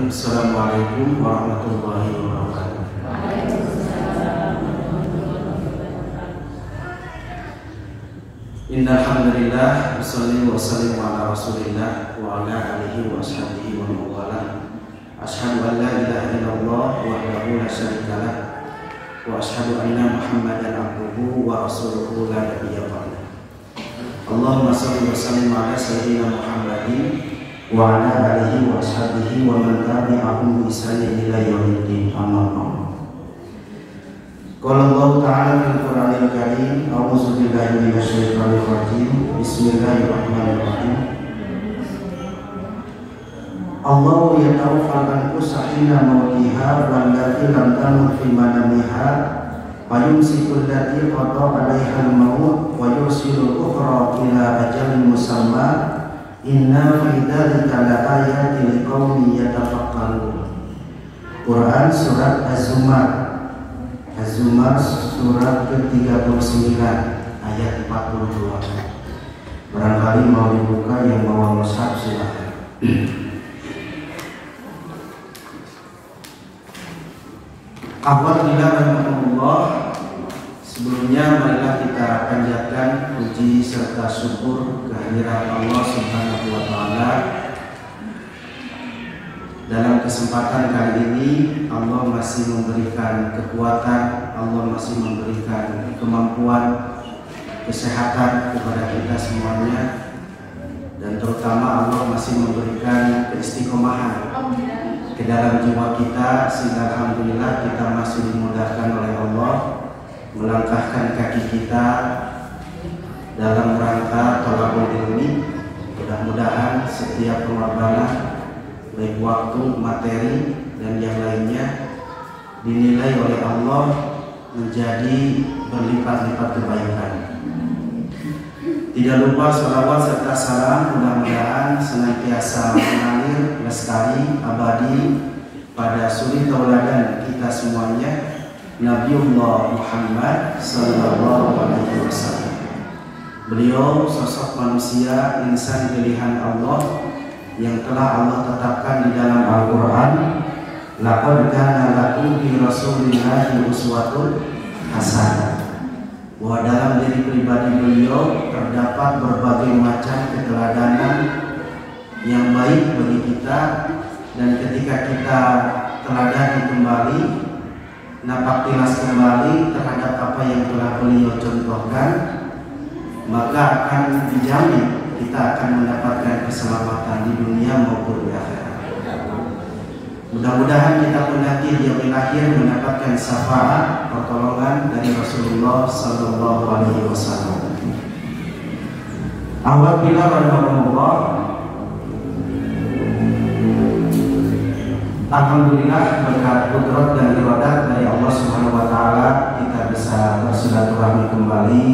Assalamualaikum warahmatullahi wabarakatuh. Innal hamdalillah wassalli wasallimu ala Rasulillah wa ala alihi wa ashabihi wa man walah. Asyhadu an la ilaha illallah wahdahu la syarika lah wa asyhadu anna Muhammadan abduhu wa rasuluhu la nabiyya ba'dahu. Allahumma shalli wa sallim ala sayyidina Muhammadin wa ala alihi wa ashabihi wa man tabi'ahum bi ihsanin ila yaumiddin. Amma ba'du. Qala Allah Ta'ala fil Qur'anil Karim, a'udzu billahi minasy syaithanir rajim. Bismillahirrahmanirrahim. Allahu yatawaffal anfusa hina mautiha wallati lam tamut fi manamiha wa yumsiku allati qada 'alaiha al-maut wa yursilu al-ukhra ila ajalin musamma. Inna fi dzalika laayatin liqaumin yatafakkarun. Quran surat Az-Zumar surat ke-39 ayat 42. Barangkali mau dibuka, yang bawa mushaf silakan. Alhamdulillah rahmatullah. Sebelumnya marilah kita panjatkan puji serta syukur kehadirat Allah Subhanahu wa taala. Dalam kesempatan kali ini Allah masih memberikan kekuatan, Allah masih memberikan kemampuan, kesehatan kepada kita semuanya, dan terutama Allah masih memberikan keistiqomahan ke dalam jiwa kita, sehingga alhamdulillah kita masih dimudahkan oleh Allah melangkahkan kaki kita dalam rangka thalabul ilmi. Mudah-mudahan setiap pengorbanan baik waktu, materi, dan yang lainnya dinilai oleh Allah menjadi berlipat-lipat kebaikan. Tidak lupa sholawat serta salam mudah-mudahan senantiasa mengalir, lestari, abadi pada suri tauladan kita semuanya, Nabiullah Muhammad sallallahu alaihi wasallam. Beliau sosok manusia, insan pilihan Allah yang telah Allah tetapkan di dalam Al-Quran. Laqad kana lakum fi rasulillahi uswatun hasanah. Bahwa dalam diri pribadi beliau terdapat berbagai macam keteladanan yang baik bagi kita, dan ketika kita teladani kembali, napak tilas kembali terhadap apa yang telah beliau contohkan, maka akan dijamin kita akan mendapatkan keselamatan di dunia maupun di akhirat. Mudah-mudahan kita pun nanti di yaumil akhir mendapatkan syafaat, pertolongan dari Rasulullah sallallahu alaihi wasallam. Alhamdulillah rahmatullah. Alhamdulillah berkat kudrat dan iradat dari Allah Subhanahu wa taala kita bisa bersilaturahmi kembali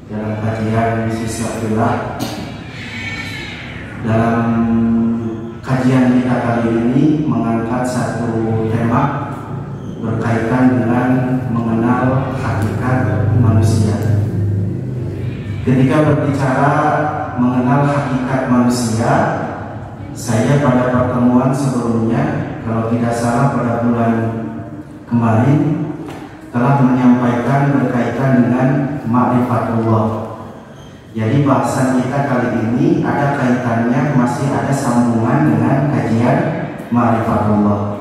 dalam kajian Silsilah. Dalam kajian kita kali ini mengangkat satu tema berkaitan dengan mengenal hakikat manusia. Ketika berbicara mengenal hakikat manusia, saya pada pertemuan sebelumnya, kalau tidak salah pada bulan kemarin, telah menyampaikan berkaitan dengan ma'rifatullah. Jadi bahasan kita kali ini ada kaitannya, masih ada sambungan dengan kajian ma'rifatullah.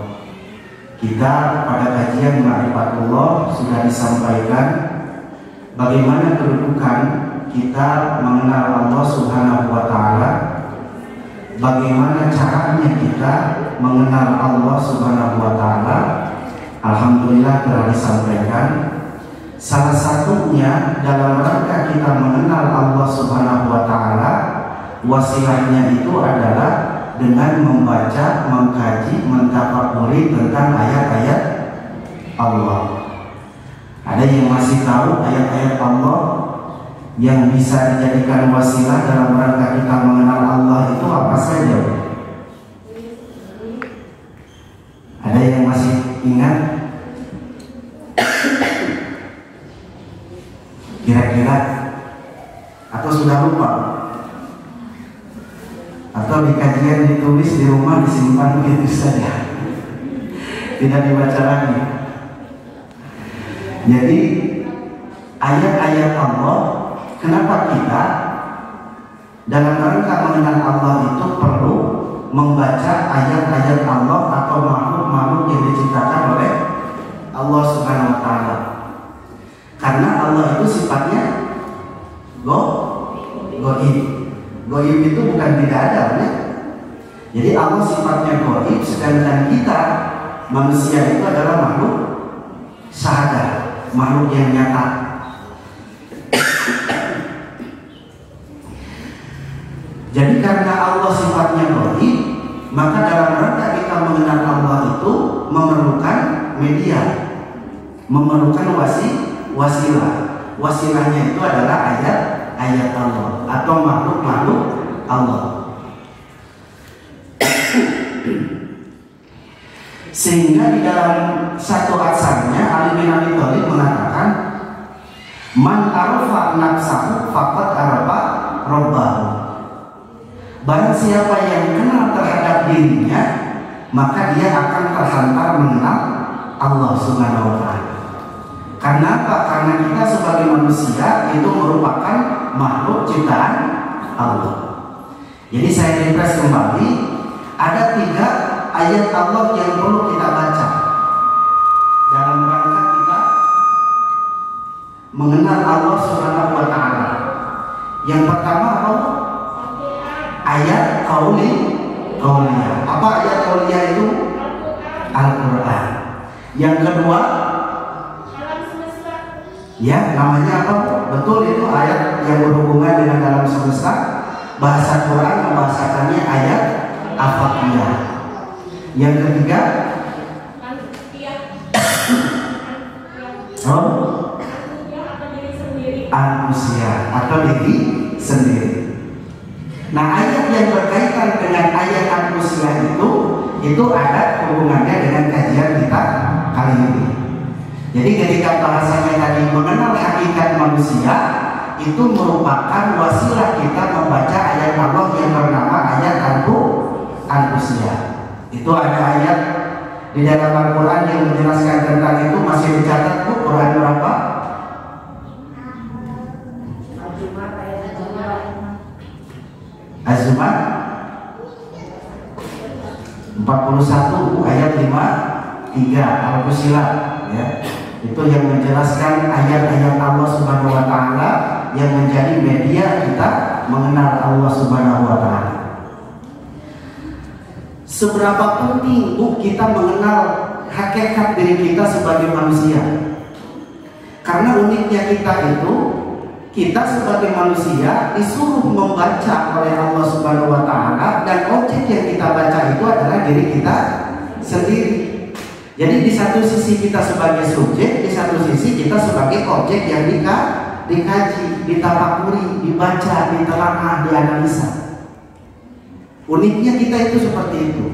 Kita pada kajian ma'rifatullah sudah disampaikan bagaimana kedudukan kita mengenal Allah Subhanahu wa taala, bagaimana caranya kita mengenal Allah Subhanahu wa taala. Alhamdulillah telah disampaikan. Salah satunya dalam rangka kita mengenal Allah Subhanahu wa taala, wasilahnya itu adalah dengan membaca, mengkaji, mentafakuri tentang ayat-ayat Allah. Ada yang masih tahu ayat-ayat Allah yang bisa dijadikan wasilah dalam rangka kita mengenal Allah itu apa saja? Ada yang masih ingat? Kira-kira, atau sudah lupa, atau di kajian yang ditulis di rumah disimpan begitu saja, tidak dibaca lagi. Jadi ayat-ayat Allah, kenapa kita dalam rangka mengenal Allah itu perlu membaca ayat-ayat Allah atau makhluk-makhluk yang diciptakan oleh Allah Subhanahu wa Ta'ala? Karena Allah itu sifatnya goib. Goib itu bukan tidak ada, ya? Jadi Allah sifatnya goib, sedangkan kita manusia itu adalah makhluk syahada, makhluk yang nyata. Jadi karena Allah sifatnya goib, maka dalam rangka kita mengenal Allah itu memerlukan media, memerlukan wasilah. Wasilahnya itu adalah ayat Allah atau makhluk-makhluk Allah. Sehingga di dalam satu asalnya Ali bin Abi Thalib mengatakan, man arafa nafsahu faqad arafa rabbahu. Barang siapa yang kenal terhadap dirinya, maka dia akan terhantar mengenal Allah Subhanahu wa Ta'ala. Karena apa? Karena kita sebagai manusia itu merupakan makhluk ciptaan Allah. Jadi saya refresh kembali, ada 3 ayat Allah yang perlu kita baca dalam rangka kita mengenal Allah Subhanahu wa Ta'ala. Yang pertama apa? Ayat qauliyah. Apa ayat qauliyah itu? Al-Quran. Yang kedua, ya, namanya apa? Betul, itu ayat yang berhubungan dengan alam semesta. Bahasa Quran membahasakannya ayat afaqiyah. Yang ketiga, manusia atau diri sendiri. Nah, ayat yang berkaitan dengan ayat manusia itu ada hubungannya dengan kajian kita kali ini. Jadi ketika bahasanya tadi mengenal hakikat manusia, itu merupakan wasilah kita membaca ayat Allah yang bernama ayat Al-Qusia. Itu ada ayat di dalam Al-Quran yang menjelaskan tentang itu. Masih dicatat Bu, Quran berapa? Az-Zumar 41 ayat 53 Al-Qusia, ya. Itu yang menjelaskan ayat-ayat Allah Subhanahu wa Ta'ala yang menjadi media kita mengenal Allah Subhanahu wa Ta'ala. Seberapa penting Bu kita mengenal hakikat diri kita sebagai manusia? Karena uniknya kita itu, kita sebagai manusia disuruh membaca oleh Allah Subhanahu wa Ta'ala, dan objek yang kita baca itu adalah diri kita sendiri. Jadi di satu sisi kita sebagai subjek, di satu sisi kita sebagai objek yang dikaji, ditafakuri, dibaca, ditelaah, dianalisa. Uniknya kita itu seperti itu.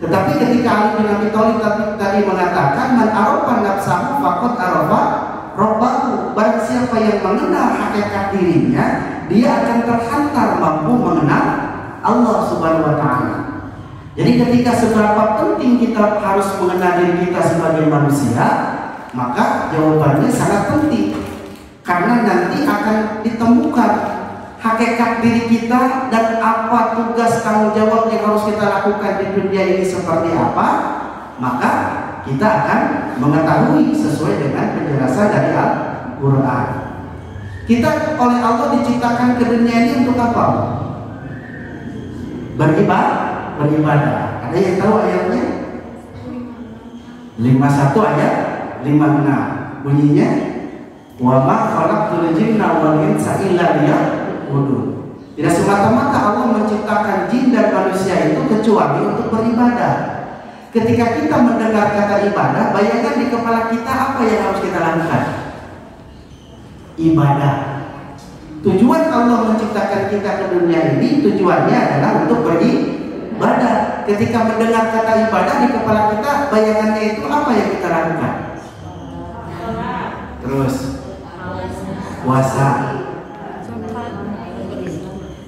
Tetapi ketika Ali bin Abi Thalib tadi mengatakan, man arafa nafsahu faqad arafa rabbahu. Barang siapa yang mengenal hakikat dirinya, dia akan terhantar mampu mengenal Allah Subhanahu wa Ta'ala. Jadi ketika seberapa penting kita harus mengenal diri kita sebagai manusia, maka jawabannya sangat penting. Karena nanti akan ditemukan hakikat diri kita dan apa tugas tanggung jawab yang harus kita lakukan di dunia ini seperti apa, maka kita akan mengetahui sesuai dengan penjelasan dari Al-Quran. Kita oleh Allah diciptakan ke dunia ini untuk apa? Beribadah. Ada yang tahu ayatnya? 51 ayat 56. Bunyinya, wa ma khalaqtul jinna wal insa illa liya'budun. Tidak semata-mata Allah menciptakan jin dan manusia itu kecuali untuk beribadah. Ketika kita mendengar kata ibadah, bayangkan di kepala kita apa yang harus kita lakukan? Ibadah. Tujuan Allah menciptakan kita ke dunia ini, tujuannya adalah untuk beribadah. Ketika mendengar kata ibadah di kepala kita, bayangannya itu apa yang kita lakukan? Terus puasa,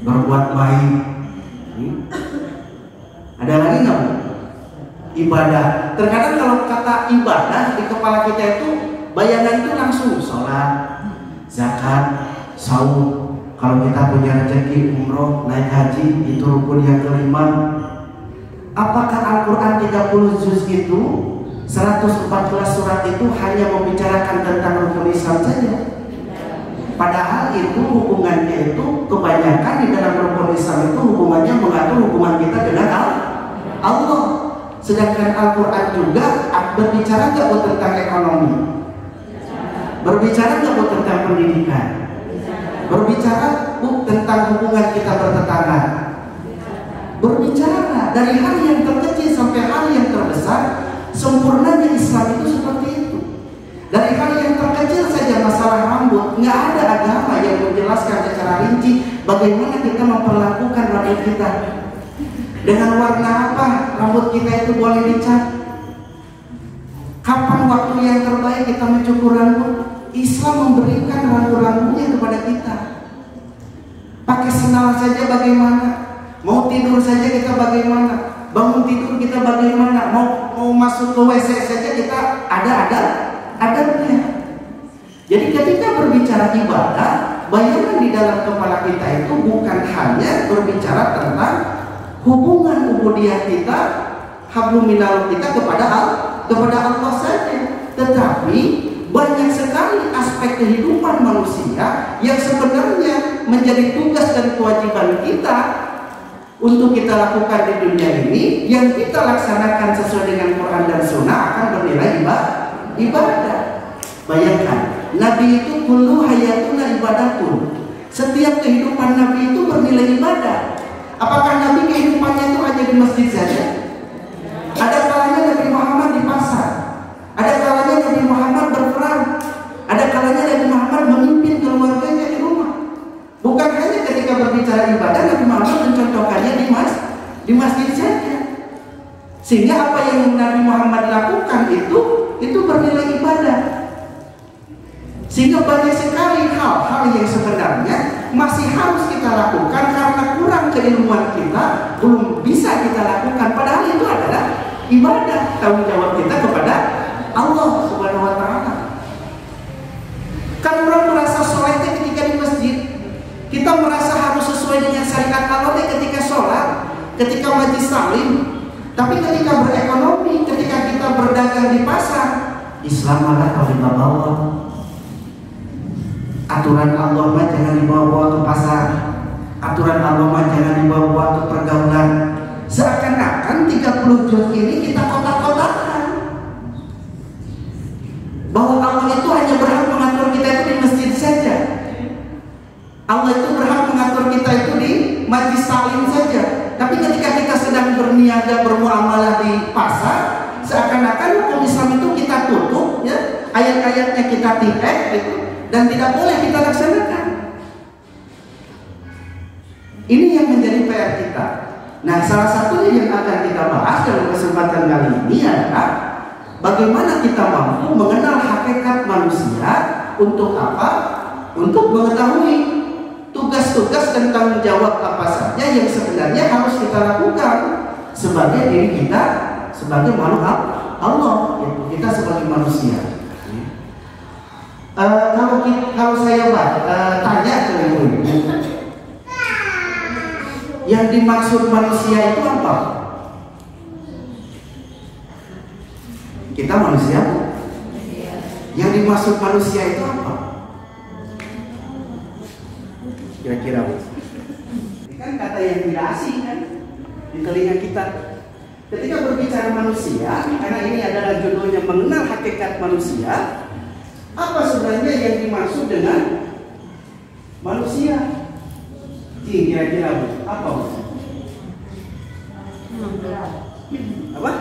berbuat baik, Ada lagi nggak Bu? Ibadah. Terkadang kalau kata ibadah di kepala kita itu bayangan itu langsung sholat, zakat, saum. Kalau kita punya rezeki umroh, naik haji, itu rukun yang kelima. Apakah Al-Quran 30 juz itu, 114 surat itu hanya membicarakan tentang rukun Islam saja? Padahal itu hubungannya itu kebanyakan di dalam rukun Islam itu hubungannya mengatur hubungan kita dengan Allah. Sedangkan Al-Quran juga berbicara nggak buat tentang ekonomi? Berbicara nggak buat tentang pendidikan? Berbicara tentang hubungan kita bertetangga? Berbicara dari hal yang terkecil sampai hal yang terbesar. Sempurnanya Islam itu seperti itu. Dari hal yang terkecil saja masalah rambut, nggak ada agama yang menjelaskan secara rinci bagaimana kita memperlakukan rambut kita. Dengan warna apa rambut kita itu boleh dicat? Kapan waktu yang terbaik kita mencukur rambut? Islam memberikan rambu-rambunya kepada kita. Pakai sendal saja bagaimana? Mau tidur saja kita bagaimana? Bangun tidur kita bagaimana? Mau masuk ke WC saja kita ada adabnya. Jadi ketika berbicara ibadah, bayangan di dalam kepala kita itu bukan hanya berbicara tentang hubungan ubudiyah kita, hablum minallah kita kepada Allah saja, tetapi banyak sekali aspek kehidupan manusia yang sebenarnya menjadi tugas dan kewajiban kita untuk kita lakukan di dunia ini, yang kita laksanakan sesuai dengan Quran dan Sunnah akan bernilai ibadah. Bayangkan, Nabi itu kullu hayatuna ibadatun. Setiap kehidupan Nabi itu bernilai ibadah. Apakah Nabi kehidupannya itu hanya di masjid saja? Ada kalanya Nabi Muhammad di pasar, ada kalanya Nabi Muhammad berperang, ada kalanya Nabi Muhammad memimpin keluarganya di rumah. Bukan hanya ketika berbicara ibadah, Nabi Muhammad mencontohkannya di masjid saja. Sehingga apa yang Nabi Muhammad lakukan itu bernilai ibadah. Sehingga banyak sekali hal-hal yang sebenarnya masih harus kita lakukan karena kurang keilmuan kita, belum bisa kita lakukan. Padahal itu adalah ibadah, tanggung jawab kita kepada Allah Subhanahu wa Ta'ala. Kan orang merasa sholatnya ketika di masjid, kita merasa harus sesuai dengan syariat Allah ketika sholat, ketika majlis salim. Tapi ketika berekonomi, ketika kita berdagang di pasar, Islam malah kalau dibawa. Aturan Allah mah jangan dibawa ke pasar, aturan Allah mah jangan dibawa ke pergaulan. Seakan-akan 30 juz ini kita kotak-kotakan bahwa Allah itu hanya berhak mengatur kita itu di masjid saja. Allah itu berhak mengatur kita itu di majlis taklim saja. Tapi ketika kita sedang berniaga bermuamalah di pasar, seakan-akan hukum Islam itu kita tutup, ya, ayat-ayatnya kita tiek, gitu, dan tidak boleh kita laksanakan. Ini yang menjadi PR kita. Nah, salah satunya yang akan kita bahas dalam kesempatan kali ini adalah bagaimana kita mampu mengenal hakikat manusia. Untuk apa? Untuk mengetahui tugas-tugas dan tanggung jawab apa saja yang sebenarnya harus kita lakukan sebagai diri kita, sebagai makhluk Allah, kita sebagai manusia. Kalau saya tanya ke ibu, yang dimaksud manusia itu apa? Kita manusia. Yang dimaksud manusia itu apa? Kira-kira kan kata yang tidak asing kan di telinga kita. Ketika berbicara manusia, karena ini adalah judulnya mengenal hakikat manusia, apa sebenarnya yang dimaksud dengan manusia? Kira-kira apa? Apa?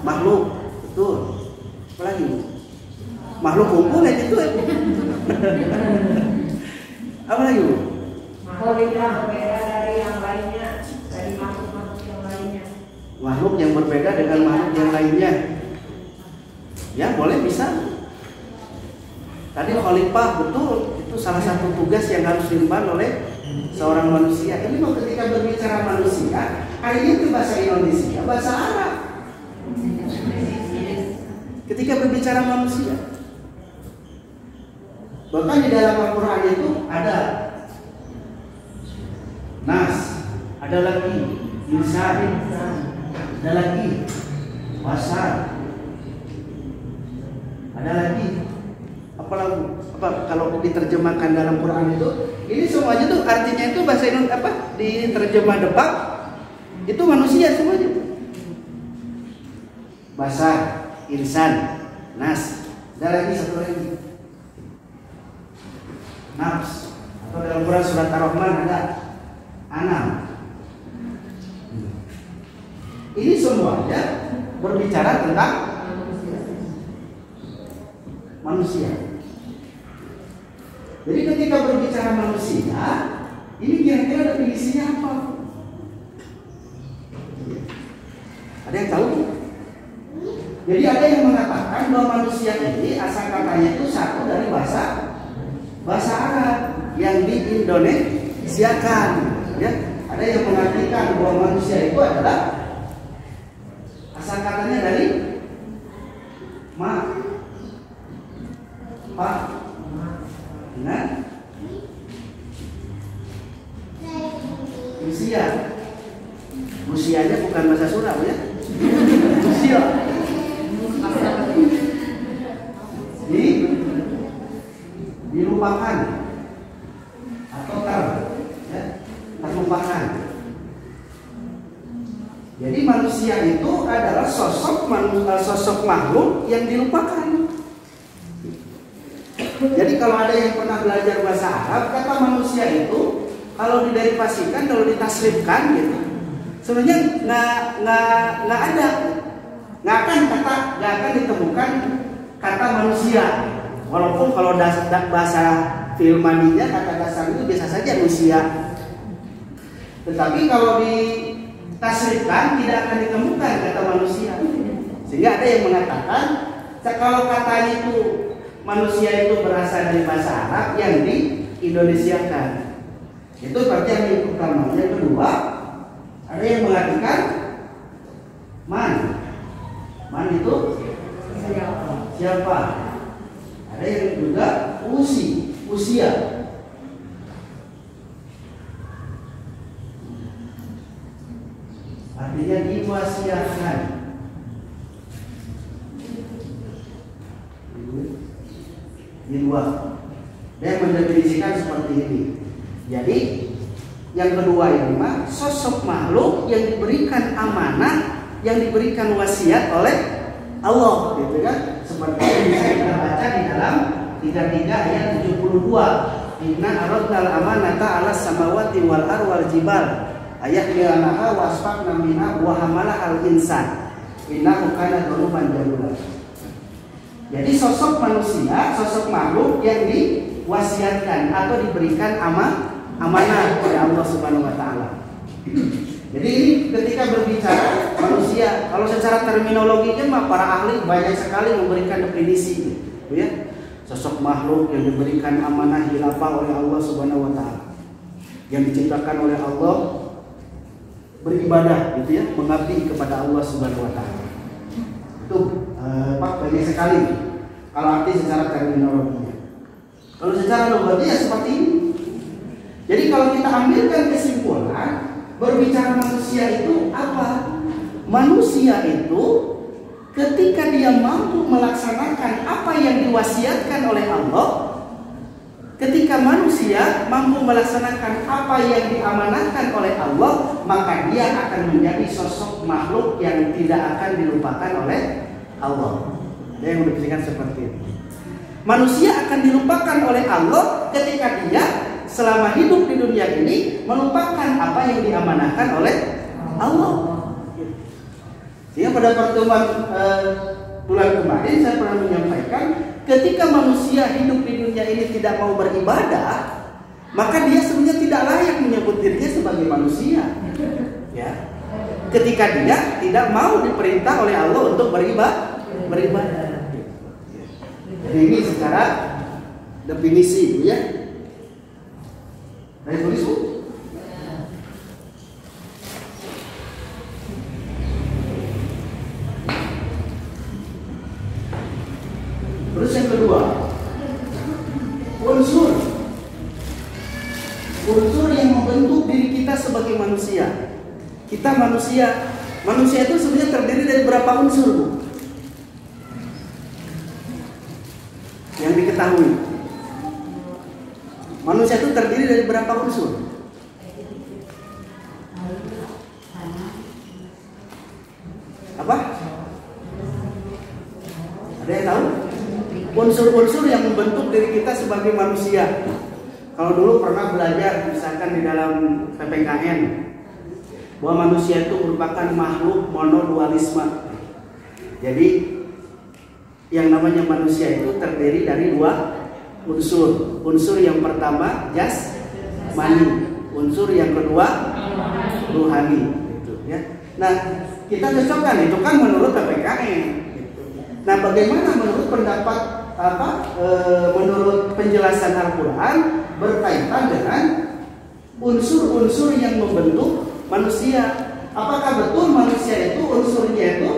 Makhluk. Betul. Apa lagi? Makhluk kumpul itu. Apa lagi? Makhluk yang berbeda dari yang lainnya, dari makhluk-makhluk yang lainnya. Makhluk yang berbeda dengan makhluk yang lainnya. Ya, boleh, bisa. Tadi khalifah, betul, itu salah satu tugas yang harus diemban oleh seorang manusia. Tapi ketika berbicara manusia, akhirnya itu bahasa Indonesia, bahasa Arab. Ketika berbicara manusia, bahkan di dalam Al-Quran itu ada nas, ada lagi insan, ada lagi basar, ada lagi apa kalau diterjemahkan dalam Quran itu, ini semuanya tuh artinya itu bahasa Indonesia diterjemah depak itu manusia semuanya. Basar, insan, nas, ada lagi satu lagi nafs, atau dalam Quran surat Ar-Rahman ada anam. Ini semuanya berbicara tentang manusia. Jadi ketika berbicara manusia, ini kira-kira definisinya apa? Ada yang tahu? Jadi ada yang mengatakan bahwa manusia ini asal katanya itu satu dari bahasa Arab yang diindonesiakan. Ya, ada yang mengatakan bahwa manusia itu adalah asal katanya dari usia. Usianya bukan bahasa Sunda ya. Usia. Dilupakan atau terlupakan. Jadi manusia itu adalah sosok makhluk yang dilupakan. Jadi kalau ada yang pernah belajar bahasa Arab, kata manusia itu kalau diderivasikan, kalau ditasrifkan gitu, sebenarnya nggak ada, nggak akan ditemukan kata manusia. Walaupun kalau bahasa Filmaninya kata dasar itu biasa saja manusia. Tetapi kalau ditasrifkan tidak akan ditemukan kata manusia. Sehingga ada yang mengatakan kalau kata itu manusia itu berasal dari bahasa Arab yang di-Indonesiakan. Itu berarti yang pertama. Yang kedua, ada yang mengatakan man itu siapa? Ada yang juga usia. Artinya diwasiatkan. Di luar. Dia mendefinisikan seperti ini. Jadi yang kedua ini mah sosok makhluk yang diberikan amanah, yang diberikan wasiat oleh Allah, gitu kan? Seperti yang bisa kita baca di dalam 33 ayat 72. Inna aradnal amanata 'alas samawati wal ardi wal jibal ayat yanaha wasfaqna minha wa hamalahal insan innahu kana dzaluman jahula. Jadi sosok manusia, sosok makhluk yang diwasiatkan atau diberikan amanah oleh Allah Subhanahu wa taala. Jadi ini ketika berbicara manusia, kalau secara terminologinya mah para ahli banyak sekali memberikan definisi, gitu ya. Sosok makhluk yang diberikan amanah khilafah oleh Allah Subhanahu wa taala. Yang diciptakan oleh Allah beribadah, gitu ya, mengabdi kepada Allah Subhanahu wa taala. Itu banyak sekali kalau arti secara terminologinya. Kalau secara logatnya ya seperti ini. Jadi kalau kita ambilkan kesimpulan, berbicara manusia itu apa? Manusia itu ketika dia mampu melaksanakan apa yang diwasiatkan oleh Allah, ketika manusia mampu melaksanakan apa yang diamanahkan oleh Allah, maka dia akan menjadi sosok makhluk yang tidak akan dilupakan oleh Allah. Ada yang mendefinisikan seperti itu. Manusia akan dilupakan oleh Allah ketika dia selama hidup di dunia ini melupakan apa yang diamanahkan oleh Allah. Sehingga pada pertemuan bulan kemarin saya pernah menyampaikan, ketika manusia hidup di dunia ini tidak mau beribadah, maka dia sebenarnya tidak layak menyebut dirinya sebagai manusia. Ya. Ketika dia tidak mau diperintah oleh Allah untuk beribadah. Jadi ini secara definisi, ya. Dari tulis Bu? Kita manusia. Manusia itu sebenarnya terdiri dari berapa unsur, Bu? Yang diketahui. Manusia itu terdiri dari berapa unsur? Apa? Ada yang tahu? Unsur-unsur yang membentuk diri kita sebagai manusia. Kalau dulu pernah belajar misalkan di dalam PPKN bahwa manusia itu merupakan makhluk monodualisme. Jadi yang namanya manusia itu terdiri dari dua unsur. Unsur yang pertama jasmani, unsur yang kedua ruhani. Gitu, ya. Nah, kita cocokkan itu kan menurut PPKN. Gitu. Nah, bagaimana menurut pendapat menurut penjelasan Al-Quran berkaitan dengan unsur-unsur yang membentuk manusia? Apakah betul manusia itu unsurnya itu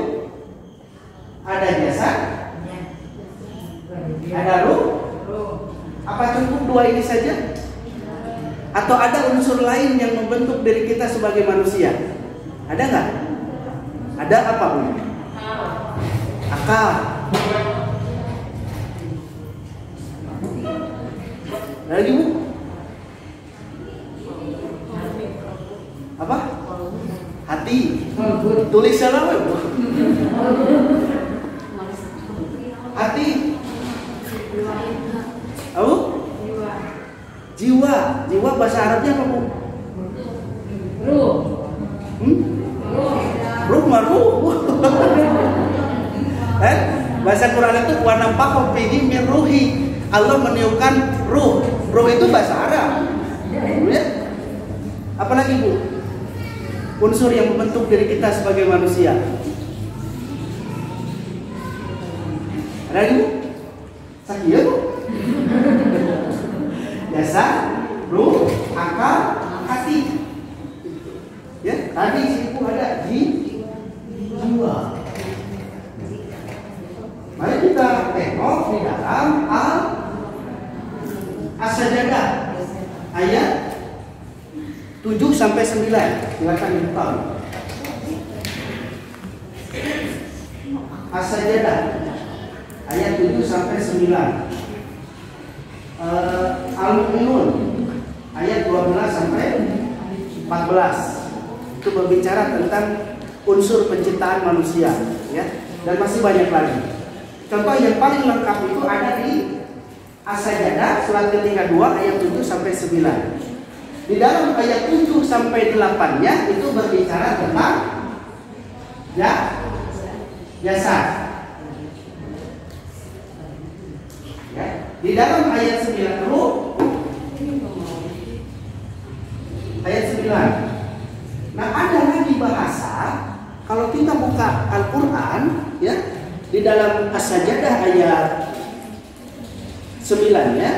ada jasad, ada ruh? Apa cukup dua ini saja? Atau ada unsur lain yang membentuk diri kita sebagai manusia? Ada nggak? Ada apa, Bu? Akal. Lagi, Bu? Apa? Hati. Tulis salah, Bu. Hati. Apa? Jiwa. Jiwa bahasa Arabnya apa, Bu? Ruh. Ruh maruh. Bahasa Quran itu wa nampakha fihi min ruhi. Allah meniupkan ruh. Ruh itu bahasa Arab. Ya? Apalagi, Bu? Unsur yang membentuk diri kita sebagai manusia. Ada lagi, Bu? Sakit ya, Bu? Jasad, ruh, akal, hati. Ya, tadi situ ada jiwa. Mari kita tengok di dalam As-Sajdah ayat 7 sampai 9. Silakan dibuka. As-Sajdah ayat 7 sampai 9. Al-Mu'minun ayat 12 sampai 14. Itu berbicara tentang unsur penciptaan manusia, ya. Dan masih banyak lagi. Contoh yang paling lengkap itu ada di As-Sajdah surat ke-32 ayat 7 sampai 9. Di dalam ayat 7 sampai 8-nya itu berbicara tentang jasad. Ya. Di dalam ayat 9 ayat 9. Nah, ada lagi bahasa kalau kita buka Al-Quran, ya, di dalam As-Sajdah ayat 9-nya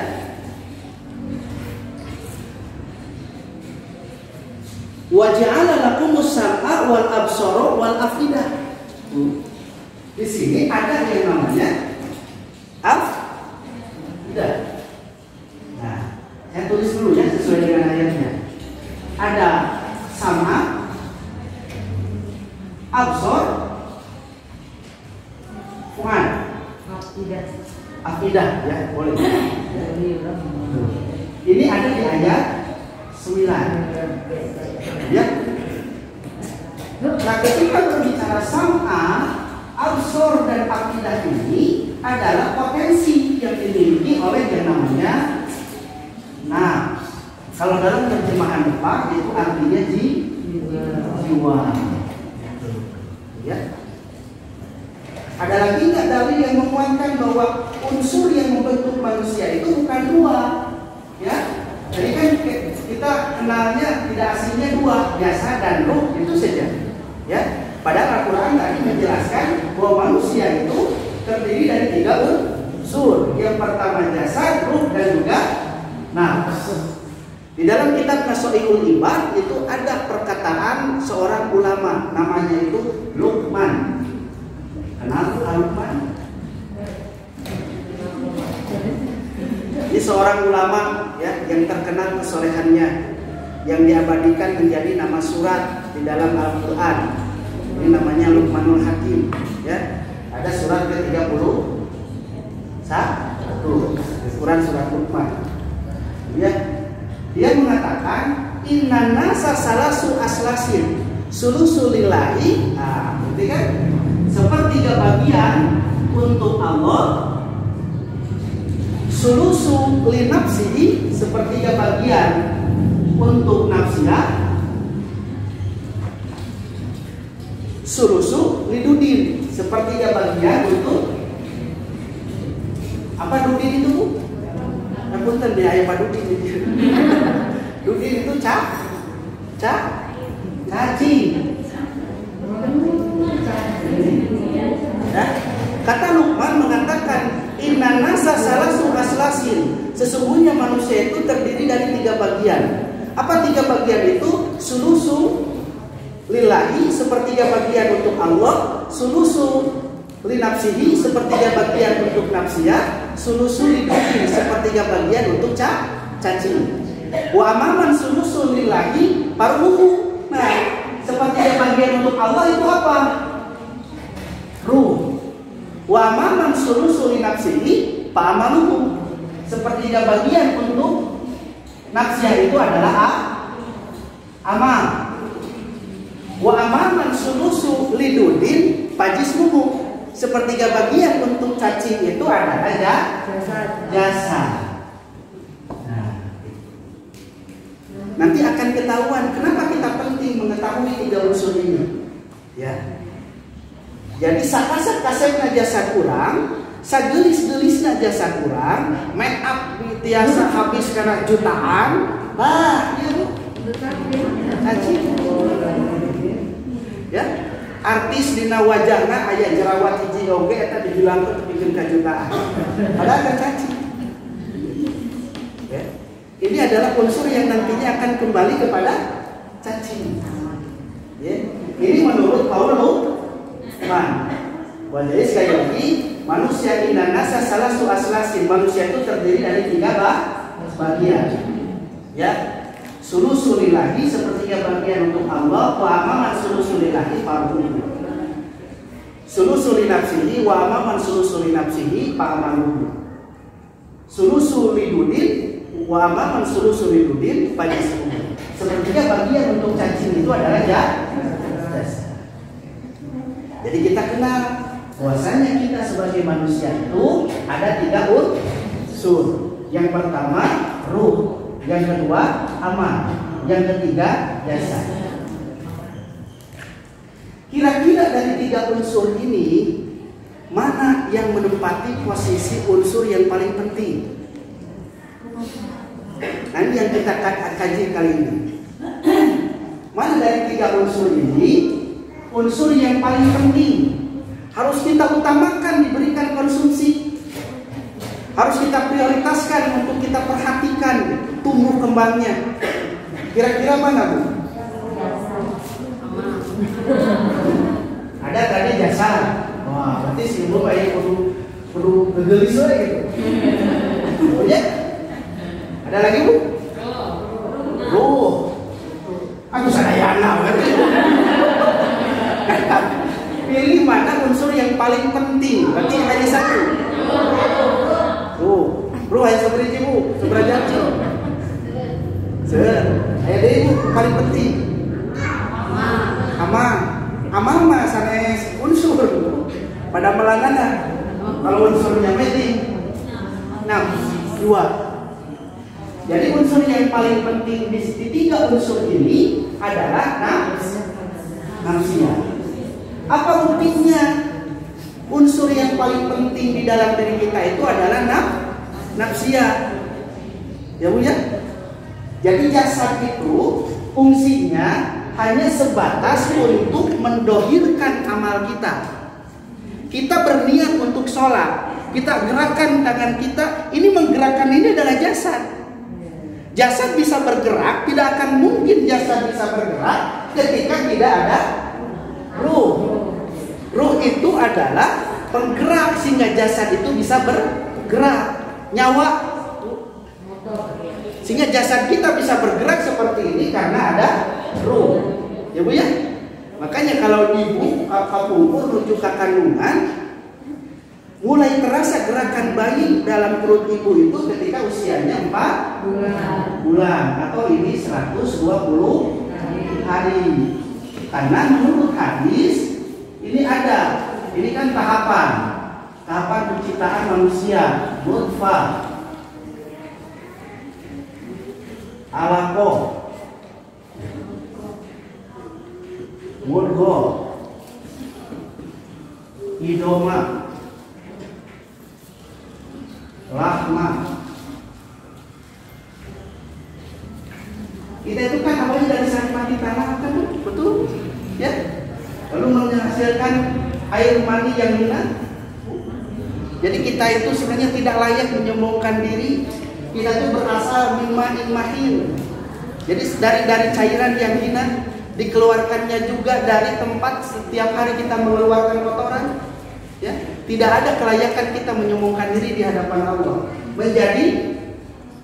wa ja'ala lakumus sam'a wal absara wal afidah. Di sini ada yang namanya afidah. Nah, saya tulis dulu ya sesuai dengan ayatnya. Ada sama, absor, fu'ad, afidah, ya boleh. Ini ada di ayat 9. Ya. Nah, ketika berbicara sam'a, absor dan afidah ini adalah potensi yang dimiliki oleh yang namanya. Nah, kalau dalam terjemahan Jepang itu artinya jiwa. Ya. Ada lagi nggak dalil yang menguatkan bahwa unsur yang membentuk manusia itu bukan dua? Ya. Jadi kan kita kenalnya tidak aslinya dua, jasad dan ruh, itu saja. Ya. Padahal Al-Quran tadi menjelaskan bahwa manusia itu terdiri dari 3 unsur. Yang pertama jasad, ruh, dan juga nafs. Di dalam kitab Nasoihul Ibad itu ada perkataan seorang ulama, namanya itu Luqman. Kenal Luqman? Ini seorang ulama, ya, yang terkenal kesolehannya, yang diabadikan menjadi nama surat di dalam Al-Quran. Ini namanya Luqmanul Hakim. Ya, ada surat ke-31, Al-Quran surat Luqman. Ya, dia mengatakan inna nasa salasu aslasin sulusulillahi. Nah, berarti kan sepertiga bagian untuk Allah, sulusu linafsihi sepertiga bagian untuk nafsiyah, sulusu lidudin sepertiga bagian untuk apa? Dudin itu Bu? Punten deh ayam dudin itu. Dudin itu cacing. Ya. Kata Luqman mengatakan inna nasa salasu aslasin, sesungguhnya manusia itu terdiri dari 3 bagian. Apa 3 bagian itu? Sulusu lillahi sepertiga bagian untuk Allah, sulusu linafsihi sepertiga bagian untuk nafsiyah, sulusu lidudin sepertiga bagian untuk cacing. Wa amaman sulusu lillahi paruhu. Nah, sepertiga bagian untuk Allah itu apa? Ruh. Wa amaman sulusu linafsihi pa'amaluhu. Sepertiga bagian untuk nafsiyah itu adalah amal. Wa amaman sulusu lidudin pajismuhu. Sepertiga bagian untuk cacing itu adalah jasa. Nah, nanti akan ketahuan kenapa kita penting mengetahui 3 unsur ini. Ya. Jadi sakasep-kasepna jasa kurang, sagelis-gelisna jasa kurang, make up tiasa habis karena jutaan. Bah, cacing. Ya. Artis dina wajahna aya jerawat hiji oge eta dihilangkeun bikin kajutaan. Padahal kan cacing. Ya. Ini adalah unsur yang nantinya akan kembali kepada cacing. Ya. Ini menurut Paulus. Jadi sekali lagi manusia inna nasa salasu aslasin, manusia itu terdiri dari 3 bagian. Ya. Sulusulillahi sepertiga bagian untuk Allah, wa amaman sulusulillahi paruhu. Sulusulinafsihi wa amaman sulusulinafsihi pa'amaluhu. Sulusulidudin wa amaman sulusulidudin pajismuhu. Sepertiga bagian untuk cacing itu adalah jasa. Jadi kita kenal bahwasanya kita sebagai manusia itu ada 3 unsur. Yang pertama ruh, yang kedua amal, yang ketiga jasa. Kira-kira dari 3 unsur ini mana yang menempati posisi unsur yang paling penting? Nanti yang kita kaji kali ini. Mana dari 3 unsur ini unsur yang paling penting harus kita utamakan diberikan konsumsi, harus kita prioritaskan untuk kita perhatikan tumbuh kembangnya. Kira-kira mana Bu? Ada tadi jasa. Wah, berarti si Bu kayak perlu gegelis gitu. Oh ya? Ada lagi Bu? Ruh. Aku sadayana berarti. Pilih mana unsur yang paling penting. Berarti hanya 1. Ruh hanya seperti Bu, seberapa jam? Ayah deh Bu, paling penting. Amal mah sanes unsur. Pada melangana. Kalau unsurnya penting. 2. Jadi unsur yang paling penting di 3 unsur ini adalah nafsiyah. Apa buktinya? Unsur yang paling penting di dalam diri kita itu adalah nafsiyah. Ya Bu ya? Jadi jasad itu fungsinya hanya sebatas untuk mendohirkan amal kita. Kita berniat untuk sholat, kita gerakan tangan kita, ini menggerakkan ini adalah jasad. Jasad bisa bergerak, tidak akan mungkin jasad bisa bergerak ketika tidak ada ruh. Ruh itu adalah penggerak sehingga jasad itu bisa bergerak. Nyawa sehingga jasad kita bisa bergerak seperti ini karena ada ruh. Ya Bu ya. Makanya kalau ibu kapungkur menuju ke kandungan, mulai terasa gerakan bayi dalam perut ibu itu ketika usianya 4 bulan atau ini 120 hari. Karena menurut hadis ini kan tahapan penciptaan manusia, nutfah, alaqah, mudghah, idoma, lahmah. Kita itu kan awalnya dari saripati tanah, kan betul? Ya. Lalu menghasilkan air mani yang hina. Jadi kita itu sebenarnya tidak layak menyombongkan diri. Kita itu berasal mimma mahin. Jadi dari cairan yang hina, dikeluarkannya juga dari tempat setiap hari kita mengeluarkan kotoran. Ya, tidak ada kelayakan kita menyombongkan diri di hadapan Allah. Menjadi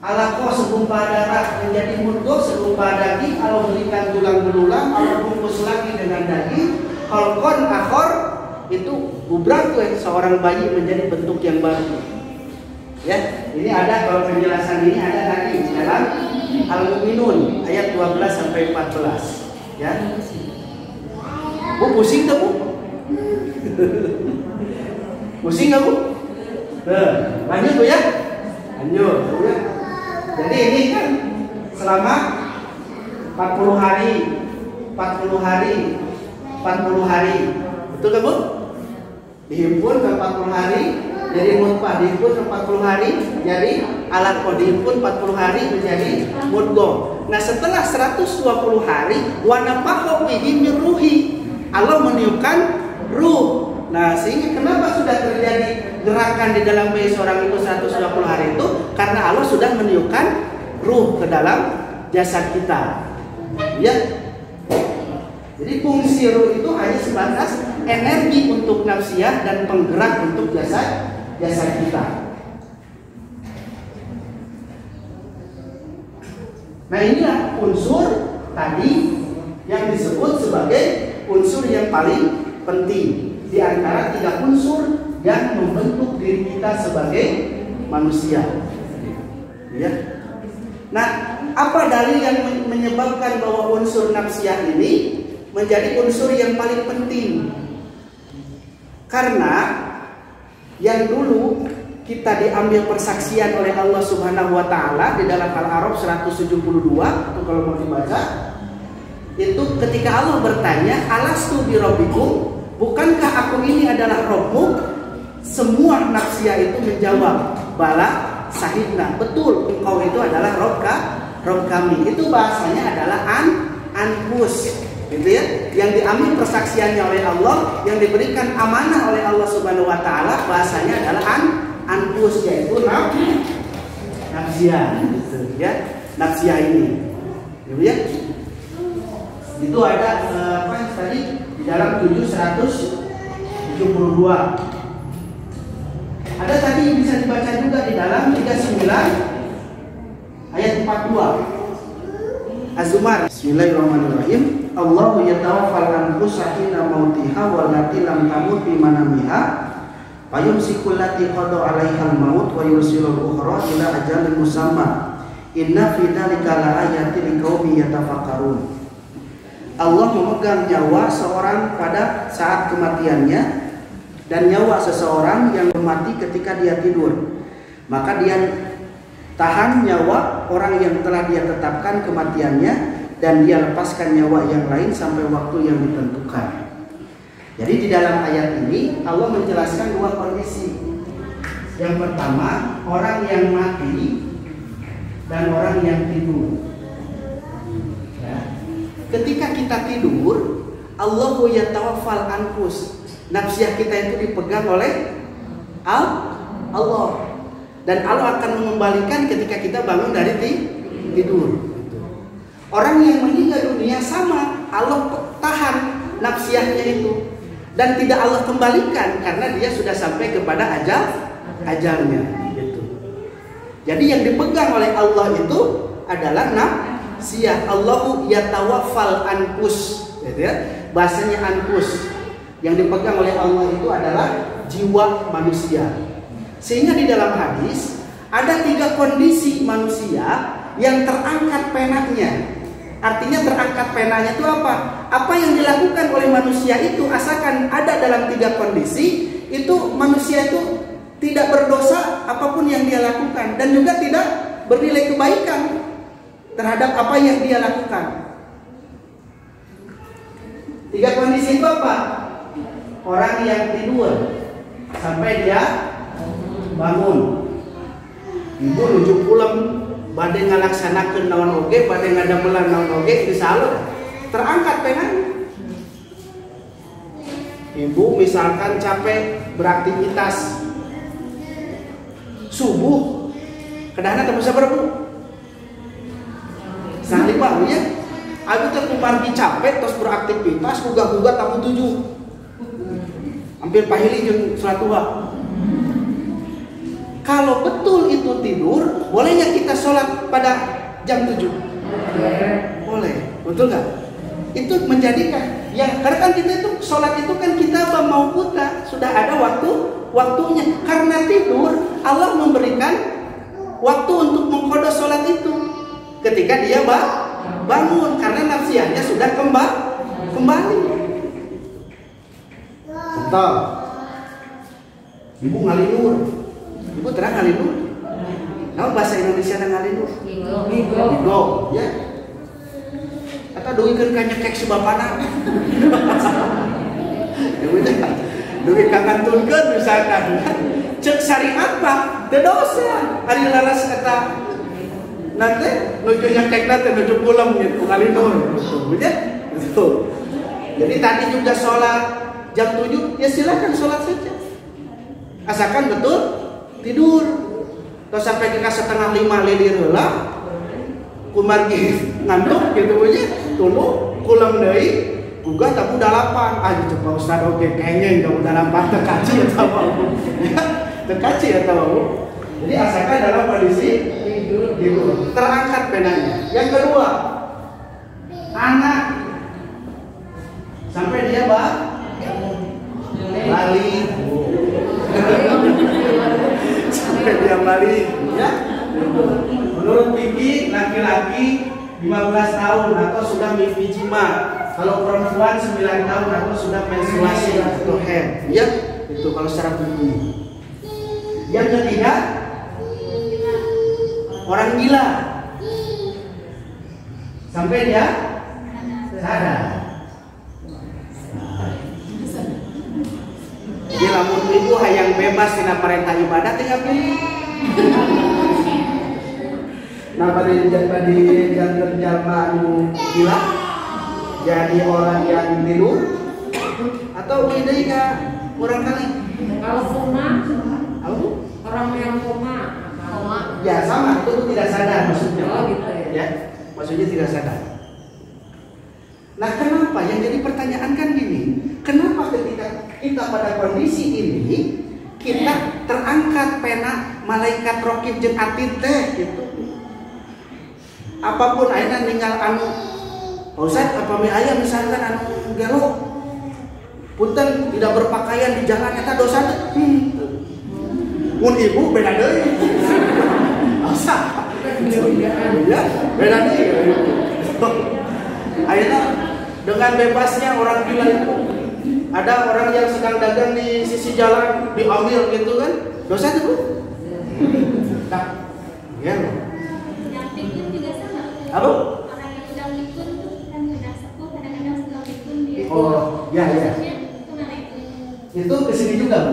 alaqah segumpal darah, menjadi mudghah segumpal daging, Allah berikan tulang belulang, Allah bungkus lagi dengan daging. Khalqan akhar itu gubrak tuh seorang bayi menjadi bentuk yang baru. Ya, ini ada kalau penjelasan ini ada tadi dalam Al-Mu'minun ayat 12 sampai 14. Ya. Bu pusing tuh Bu? Pusing nggak Bu? Lanjut Bu ya? Lanjut Bu ya. Jadi ini kan selama 40 hari. Betul kan Bu? Dihimpun ke 40 hari jadi nutfah, dihimpun ke 40 hari jadi alaqah, dihimpun 40 hari menjadi mudghah. Nah, setelah 120 hari wa nafakha fihi min ruhi, Allah meniupkan ruh. Nah, sehingga kenapa sudah terjadi gerakan di dalam bayi seorang itu 120 hari itu? Karena Allah sudah meniupkan ruh ke dalam jasad kita. Ya. Jadi fungsi ruh itu hanya sebatas energi untuk nafsiyah dan penggerak untuk jasad kita. Nah, inilah unsur tadi yang disebut sebagai unsur yang paling penting di antara 3 unsur yang membentuk diri kita sebagai manusia. Ya. Nah, apa dalil yang menyebabkan bahwa unsur nafsiyah ini menjadi unsur yang paling penting? Karena yang dulu kita diambil persaksian oleh Allah Subhanahu wa taala di dalam Al-A'raf 172 itu kalau mau dibaca, itu ketika Allah bertanya, "Alastu bi rabbikum?" Bukankah aku ini adalah Rabbmu? Semua nafsiyah itu menjawab, "Bala sahidna." Betul, engkau itu adalah Rabb kami. Itu bahasanya adalah anfus. Gitu ya, yang diambil persaksiannya oleh Allah, yang diberikan amanah oleh Allah Subhanahu wa taala, bahasanya adalah anfus, yaitu nafsiyah gitu ya. Nafsiyah ini. Gitu ya. Itu ada apa tadi di dalam 772. Ada tadi yang bisa dibaca juga di dalam 39 ayat 42. Az-Zumar. Bismillahirrahmanirrahim. Allahu yatawaffal anfusa hina mautiha wallati lam tamut fi manamiha wa yumsiku allati qada 'alaiha al-maut wa yursilul ukhra ila ajalin musamma. Inna fi dzalika laayatin liqaumin yatafakkarun. Allah memegang nyawa seorang pada saat kematiannya dan nyawa seseorang yang mati ketika dia tidur. Maka dia tahan nyawa orang yang telah dia tetapkan kematiannya dan dia lepaskan nyawa yang lain sampai waktu yang ditentukan. Jadi di dalam ayat ini Allah menjelaskan 2 kondisi. Yang pertama, orang yang mati dan orang yang tidur. Ya. Ketika kita tidur, Allahu yatawaffal anfus. Nafsiyah kita itu dipegang oleh Allah. Dan Allah akan mengembalikan ketika kita bangun dari tidur. Orang yang meninggal dunia sama, Allah tahan nafsiyahnya itu dan tidak Allah kembalikan karena dia sudah sampai kepada ajalnya. Gitu. Jadi yang dipegang oleh Allah itu adalah nafsiyah. Allahu yatawaffal anfus. gitu ya. Bahasanya anfus yang dipegang oleh Allah itu adalah jiwa manusia. Sehingga di dalam hadis ada 3 kondisi manusia yang terangkat penanya. Artinya terangkat penanya itu apa? Apa yang dilakukan oleh manusia itu asalkan ada dalam 3 kondisi, itu manusia itu tidak berdosa apapun yang dia lakukan dan juga tidak bernilai kebaikan terhadap apa yang dia lakukan. 3 kondisi itu apa? Orang yang tidur sampai dia bangun. Ibu nuju pulang badai ngalaksanakeun naon oge, badai ngadamelan naon oge disalur. Terangkat pengen. Ibu misalkan capek beraktivitas subuh, kedahana teu bisa berbu. Sahli Pak ya. Aku teh kumargi capek terus beraktivitas gugah-gugah tamu 7. Hampir pahili jeung salat duha. Kalau betul itu tidur, bolehnya kita sholat pada jam 7? Boleh, betul nggak? Itu menjadikan, ya karena kan kita itu sholat itu kan kita mau buta, sudah ada waktunya. Karena tidur, Allah memberikan waktu untuk mengqada sholat itu ketika dia bangun, karena nafsiannya sudah kembali. Contoh, ibu ngalinur. Ibu terang ngalinur. Nah, bahasa Indonesia ada ngalinur. Ligo. Ya. Kata duikeun ka nyekek sebapana. Duit ka ngantunkeun misalkan. Cek syariat mah teu dosa. Ari laras kata nanti nuju nyekekna teh nuju pulang gitu ngalinur. Betul. Jadi tadi juga sholat jam 7, ya silakan sholat saja. Asalkan betul tidur. Terus sampai ke 4:30 lelir heula. Kumargi ngantuk gitu aja. Tuluh kulang deui. Gugah tabu 8. Ah coba Ustaz oke kengeng tabu 8 teu kaci eta mah. Teu kaci eta mah. Jadi asalkan dalam kondisi tidur. Terangkat penanya. Yang kedua, anak sampai dia lali. Sampai dia lali, ya. Menurut Bibi, laki-laki 15 tahun atau sudah mimpi jima. Kalau perempuan 9 tahun atau sudah menstruasi atau haid, ya. Itu kalau secara Bibi. Yang ketiga, orang gila. Sampai dia sadar. Jadi lamun ibu hayang bebas tina perintah ibadah tinggal pilih. Nah pada jangan jalma anu gila jadi orang yang tidur atau ide ka orang kali. Kalau koma, orang yang koma. Ya sama itu tidak sadar maksudnya. Oh gitu ya. Maksudnya tidak sadar. Nah kenapa? Yang jadi pertanyaan kan gini, kenapa ketika kita pada kondisi ini kita terangkat pena malaikat rokib jeung atid teh gitu. Apapun ayeuna ninggal anu Ustaz apami aya misalkan anu gelo punten tidak berpakaian di jalan eta dosa teh. Mun ibu beda deui. Asa. Ya, beda deui. Ayeuna dengan bebasnya orang gila itu, ada orang yang sedang dagang di sisi jalan diambil gitu kan, dosa itu? Tak, ya. Yang pikun juga sama. Apa? Orang yang sedang pikun tuh kadang-kadang sepuh, kadang-kadang sedang pikun dia. Oh, ya. Itu mana itu? Itu kesini juga, Bu?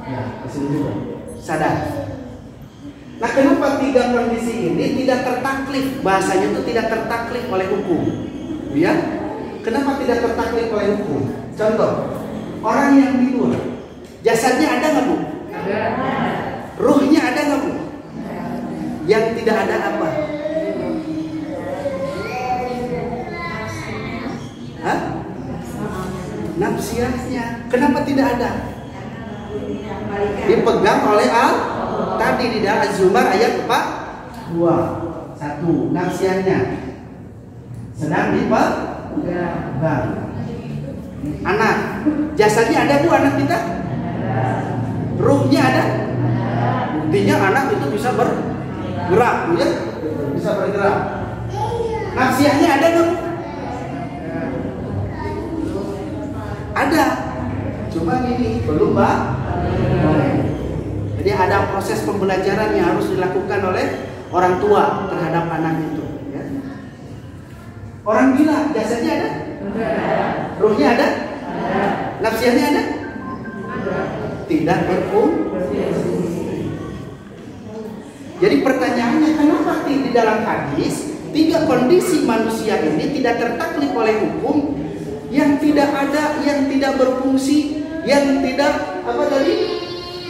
Ya, kesini juga. Sadar. Nah, kenapa 3 kondisi ini tidak tertaklif? Bahasanya itu tidak tertaklif oleh hukum, ya? Kenapa tidak tertaklif oleh hukum? Contoh, orang yang tidur, jasadnya ada nggak Bu? Ada. Ruhnya ada nggak Bu? Yang tidak ada apa? Hah? Nafsiannya. Kenapa tidak ada? Dipegang oleh tadi di dalam Az-Zumar ayat 4. 2. 1. Nafsiannya sedang Enggak. Anak, jasadnya ada bu anak kita? Ruhnya ada? Buktinya anak itu bisa bergerak, ya? Bisa bergerak. Nafsiahnya ada nggak? Ada. Cuma ini belum Mbak. Jadi ada proses pembelajaran yang harus dilakukan oleh orang tua terhadap anak itu. Ya. Orang gila, jasadnya ada? Ruhnya ada? Nafsiahnya ada? Tidak berfungsi. Jadi pertanyaannya, kenapa di dalam hadis 3 kondisi manusia ini tidak tertaklif oleh hukum, yang tidak ada, yang tidak berfungsi, yang tidak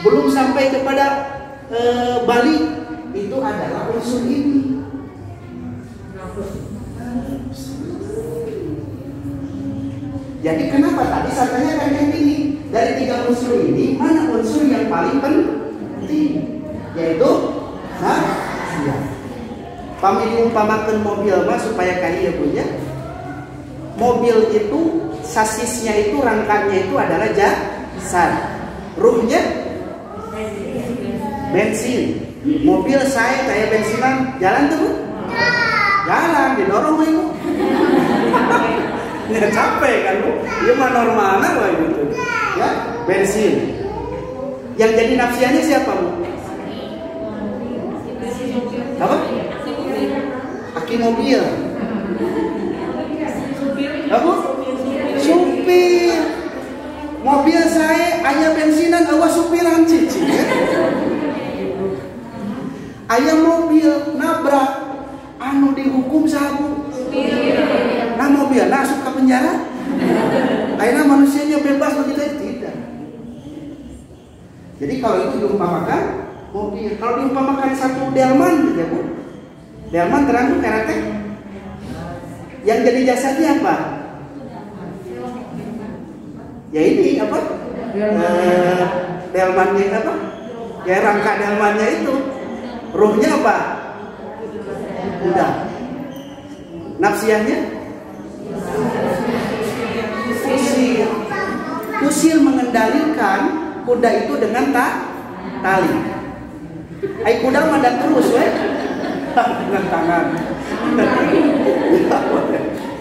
belum sampai kepada balik, itu adalah unsur ini. Jadi kenapa tadi saya tanyakan yang ini, dari 3 unsur ini mana unsur yang paling penting, yaitu nafsiah. Pami diumpamakan mobil mah supaya kaya punya. Mobil itu sasisnya itu, rangkanya itu adalah jasad, ruhnya bensin. Mobil saya kayak bensinan, jalan tuh bu? Jalan, didorong itu. Ya capek kan bu? Dia mah normal lah gitu. Ya, bensin. Yang jadi nafsianya siapa bu? Apa? Aki mobil. Apa? Supir. Mobil saya ayah bensinan, awas supiran cici. Ayah mobil nabrak, anu dihukum sabu. Nah mobil masuk ke penjara. Akhirnya manusianya bebas begitu? Tidak. Jadi kalau itu diumpamakan mobil, kalau diumpamakan satu delman, ya bu, delman terang karate. Yang jadi jasadnya apa? Ya ini apa? Delmannya apa? Ya rangka delmannya itu. Ruhnya apa? Kuda. Nafsiahnya? Kusir. Kusir mengendalikan kuda itu dengan tali. Ai kuda mah dan terus we. Dengan tangan.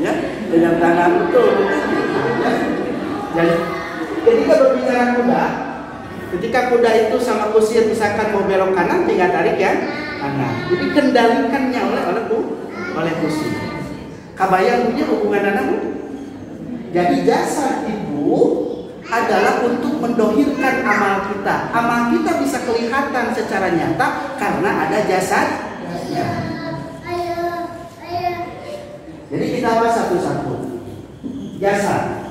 Ya, dengan tangan betul. Jadi kalau bicara kuda, ketika kuda itu sama kusir misalkan mau belok kanan, tinggal tarik ya kanan. Jadi kendalikannya oleh kusir. Kabayang punya hubungan anak bu. Jadi jasad ibu adalah untuk mendohirkan amal kita. Amal kita bisa kelihatan secara nyata karena ada jasadnya. Jadi kita bahas satu-satu. Jasad.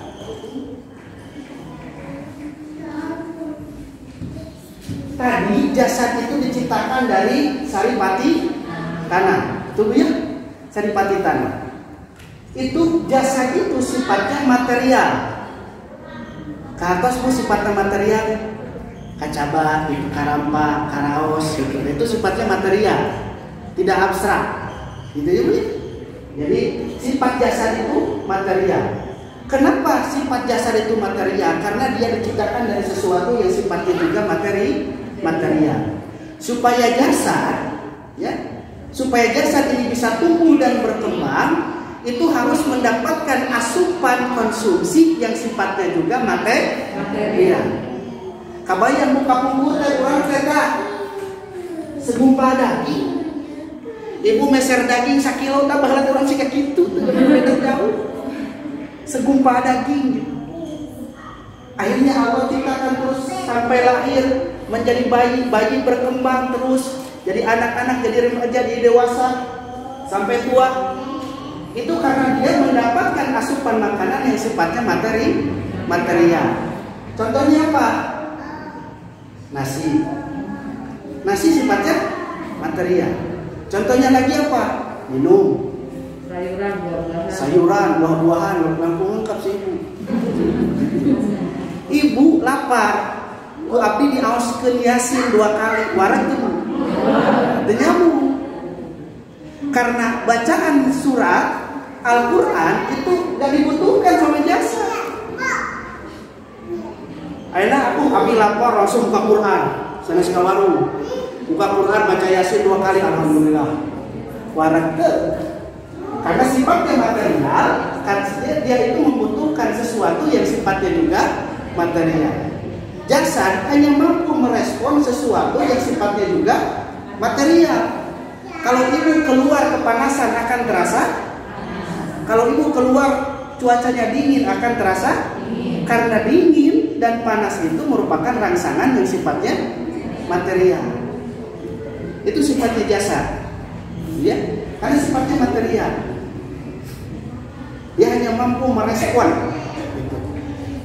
Tadi jasad itu diciptakan dari saripati tanah. Itu ya, saripati tanah. Itu jasad itu sifatnya material. Ke atas pun sifatnya material. Kacaba, karampa, karaos, gitu. Itu sifatnya material, tidak abstrak. Gitu ya bu. Jadi sifat jasad itu material. Kenapa sifat jasad itu material? Karena dia diciptakan dari sesuatu yang sifatnya juga material. Supaya jasad ini bisa tumbuh dan berkembang, itu harus mendapatkan asupan konsumsi yang sifatnya juga material. Kabayang buka punggur kurang kereta segumpal daging. Ibu meser daging 1 kilo tambah lagi orang sih kayak gitu, beda jauh. Segumpal daging. Akhirnya Allah ciptakan terus sampai lahir menjadi bayi berkembang terus jadi anak-anak, jadi dewasa sampai tua. Itu karena dia mendapatkan asupan makanan yang sifatnya material. Contohnya apa? Nasi sifatnya material. Contohnya lagi apa? Minum. Sayuran, buah-buahan, langsung lengkap sih ibu. Ibu lapar, ku abdi diaoskeun Yasin 2 kali, warang tuh. Teu nyambung. Karena bacaan surat Al-Quran itu gak dibutuhkan sama jasad. Akhirnya aku lapor langsung buka Quran. Sana ke warung, buka Quran, baca Yasin 2 kali, alhamdulillah. Warake. Karena sifatnya material, kan dia itu membutuhkan sesuatu yang sifatnya juga material. Jasad hanya mampu merespon sesuatu yang sifatnya juga material. Kalau ibu keluar kepanasan akan terasa. Kalau ibu keluar cuacanya dingin akan terasa. Karena dingin dan panas itu merupakan rangsangan yang sifatnya material. Itu sifatnya jasad, ya, karena sifatnya material. Dia hanya mampu merespon.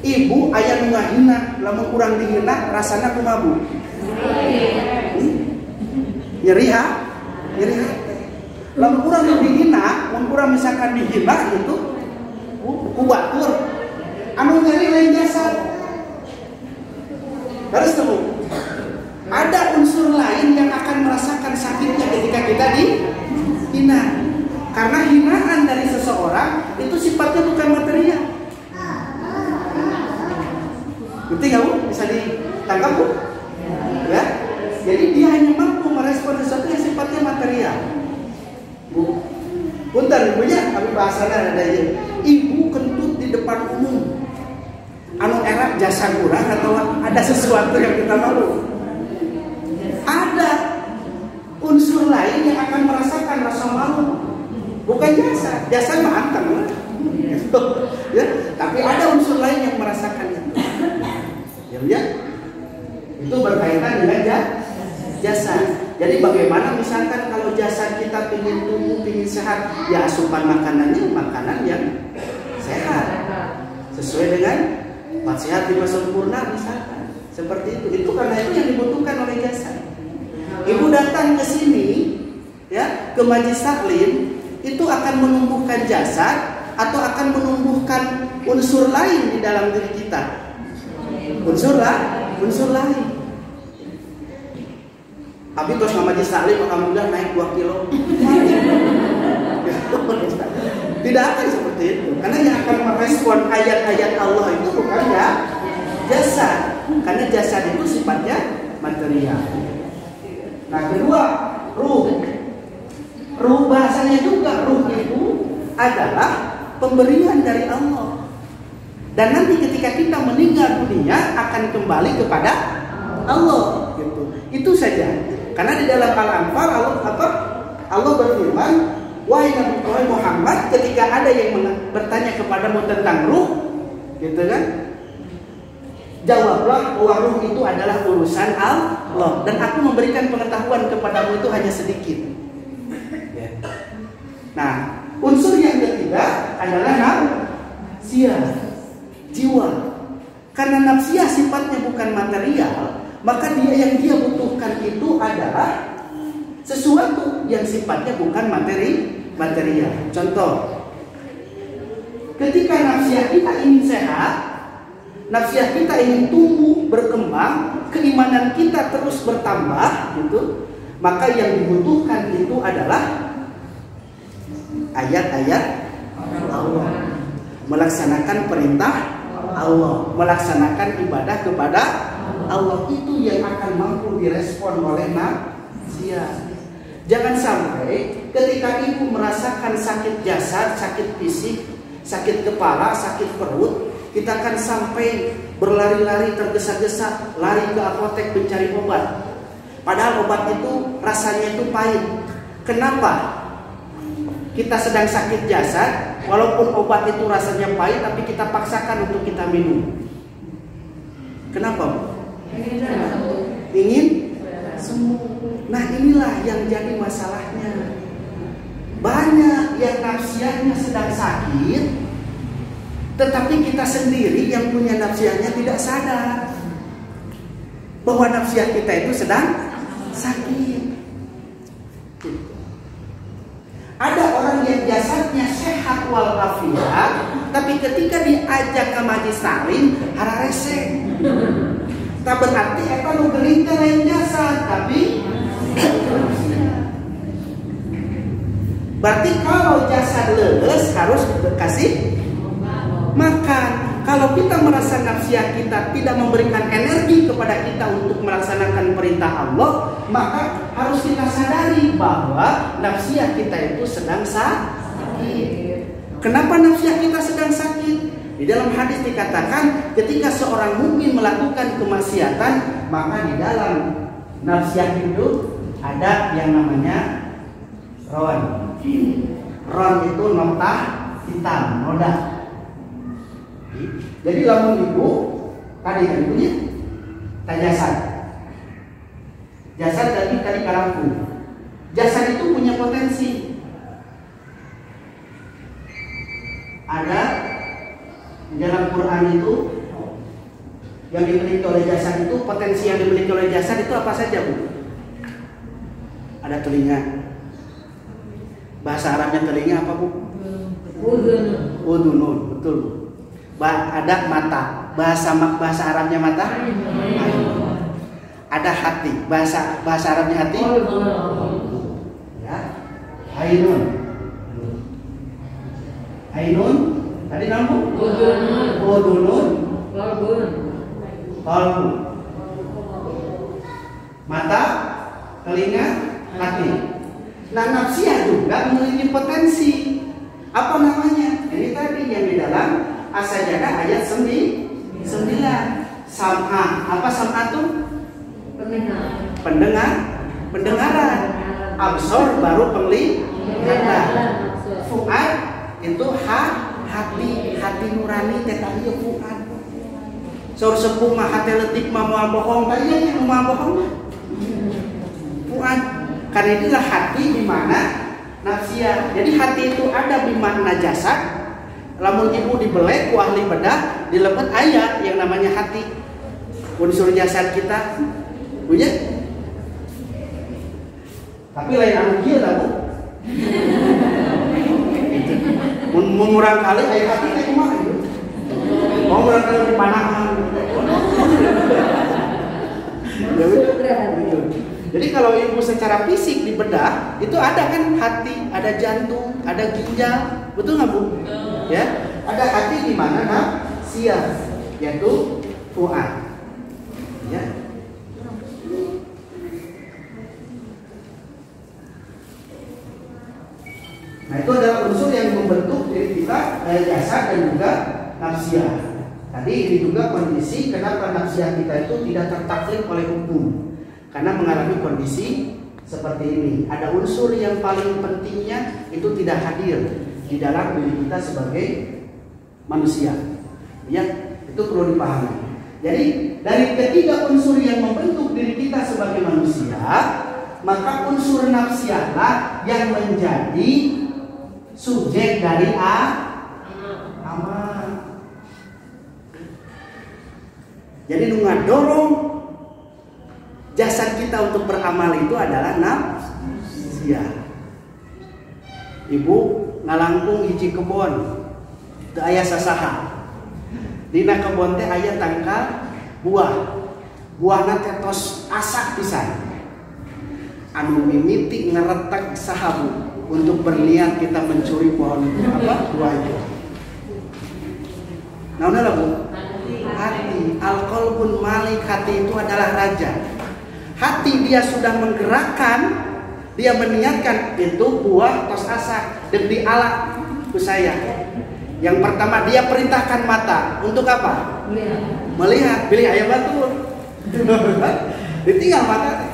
Ibu ayah ngahina, lamun kurang dihina, rasanya kumabu. Nyeri ha? Nyeri ha? Lamun kurang dihina, lamun kurang misalkan dihina gitu, kubatur. Anu nyeri lain jasad. Terus temu. Ada unsur lain yang akan merasakan sakitnya ketika kita dihina. Karena hinaan dari seseorang itu sifatnya bukan material. Ngerti nggak Bu? Bisa ditangkap Bu? Ya. Jadi dia hanya mampu merespon sesuatu yang sifatnya material. Bu, punten punya, tapi bahasanya ada ya. Ibu kentut di depan umum. Anu erak jasa kurang atau ada sesuatu yang kita malu? Ada unsur lain yang akan merasakan rasa malu. Bukan jasa mah anteng. Ya, tapi ada unsur lain yang merasakan itu. Ya, itu berkaitan dengan jasa. Jadi bagaimana misalkan kalau jasa kita ingin tumbuh, ingin sehat, ya asupan makanannya makanan yang sehat sesuai dengan 4 sehat 5 sempurna misalkan. Seperti itu. Itu karena itu yang dibutuhkan oleh jasa. Ibu datang ke sini, ya, ke Majelis Taklim, itu akan menumbuhkan jasad atau akan menumbuhkan unsur lain di dalam diri kita. Unsur lain. Tapi terus Majelis Taklim alhamdulillah naik 2 kilo. Tidak akan seperti itu. Karena yang akan merespon ayat-ayat Allah itu bukan ya jasad. Karena jasad itu sifatnya material. Nah, kedua, ruh. Ruh bahasanya juga ruh itu adalah pemberian dari Allah. Dan nanti ketika kita meninggal dunia akan kembali kepada Allah gitu. Itu saja. Karena di dalam Al-Anfal Allah berfirman, wahai Nabi Muhammad, ketika ada yang bertanya kepadamu tentang ruh, gitu kan? Jawablah bahwa ruh itu adalah urusan Allah dan aku memberikan pengetahuan kepadamu itu hanya sedikit. Ya. Nah, unsur yang ketiga adalah nafsiyah, jiwa. Karena nafsiyah sifatnya bukan material, maka yang dia butuhkan itu adalah sesuatu yang sifatnya bukan material. Contoh, ketika nafsiyah kita ingin sehat, nafsiyah kita ingin tumbuh, berkembang, keimanan kita terus bertambah, gitu, maka yang dibutuhkan itu adalah ayat-ayat Allah, melaksanakan perintah Allah, melaksanakan ibadah kepada Allah. Itu yang akan mampu direspon oleh nafsiyah. Jangan sampai ketika ibu merasakan sakit jasad, sakit fisik, sakit kepala, sakit perut, kita akan sampai berlari-lari tergesa-gesa, lari ke apotek mencari obat. Padahal obat itu rasanya itu pahit. Kenapa? Kita sedang sakit jasad, walaupun obat itu rasanya pahit, tapi kita paksakan untuk kita minum. Kenapa? Ingin sembuh. Nah, inilah yang jadi masalahnya. Banyak yang nafsiyahnya sedang sakit, tetapi kita sendiri yang punya nafsiyahnya tidak sadar bahwa nafsiyah kita itu sedang sakit. Ada orang yang jasadnya sehat walafiat, tapi ketika diajak ke Majelis Taklim hararese. Tak berarti eta nu geuning teh lain jasad, tapi Berarti kalau jasad leles harus dikasih makan. Kalau kita merasa nafsiah kita tidak memberikan energi kepada kita untuk melaksanakan perintah Allah, maka harus kita sadari bahwa nafsiah kita itu sedang sakit. Kenapa nafsiah kita sedang sakit? Di dalam hadis dikatakan ketika seorang mukmin melakukan kemaksiatan, maka di dalam nafsiah itu ada yang namanya ron. Ron itu notah hitam, noda. Jadi lamun ibu tadi kan punya jasad. Jasad tadi kalampu. Jasad itu punya potensi. Ada di dalam Quran itu yang dimiliki oleh jasad itu, potensi yang dimiliki oleh jasad itu apa saja, Bu? Ada telinga. Bahasa Arabnya telinga apa, Bu? Udhunun, betul, Bu. Ada mata. Bahasa Arabnya mata? Ada hati. Bahasa Arabnya hati? Ya. Ainun. Ainun. Tadi nama? Udhunun. Qalbu. Mata, telinga, hati. Nah, nafsiah juga memiliki potensi. Apa namanya? Ini tadi yang di dalam As-Sajdah ayat 9. Sam'a. Apa sam'a itu? Pendengaran. Absor baru penglihatan. Fuad itu hati nurani teh ieu fuad. Saur sepuh mah hate leutik mah moal bohong, tah ieu nu moal bohong mah. Fuad. Karena inilah hati di mana nafsiah. Jadi hati itu ada di makna jasad. Lamun ibu dibelek ku ahli bedah, dilebet aya yang namanya hati. Unsur jasad kita. Punya? Tapi lain anu kieu tah, Bu. Mengurang kali aya hati teh kumaha ieu? Mau murang kali dipanahan. Jadi kalau ibu secara fisik dibedah, itu ada kan hati, ada jantung, ada ginjal, betul nggak, Bu? Ya, ada hati di mana nafsiah, yaitu fuad. Ya. Nah, itu adalah unsur yang membentuk diri kita, jasad dan juga nafsiah. Tadi ini juga kondisi kenapa nafsiah kita itu tidak tertaklif oleh hukum. Karena mengalami kondisi seperti ini. Ada unsur yang paling pentingnya itu tidak hadir di dalam diri kita sebagai manusia. Ya, itu perlu dipahami. Jadi dari ketiga unsur yang membentuk diri kita sebagai manusia, maka unsur nafsiahlah yang menjadi subjek dari amal. Jadi ngadorong jasad kita untuk beramal itu adalah nafsiah. Ibu ngalangkung hiji kebon, teu aya sasaha. Dina kebon teh aya tangkal buah. Buahna teh tos asak pisan. Anu mimiti ngaretak sahabu untuk berniat kita mencuri pohon buah itu. Naon lah, Bu? Hati. Al-qalbun malik, hati itu adalah raja. Hati dia sudah menggerakkan, dia meniatkan itu buah tos asak dan dialak ku saya. Yang pertama dia perintahkan mata untuk apa? Melihat. Pilih ayam batur. Ditinggal mata.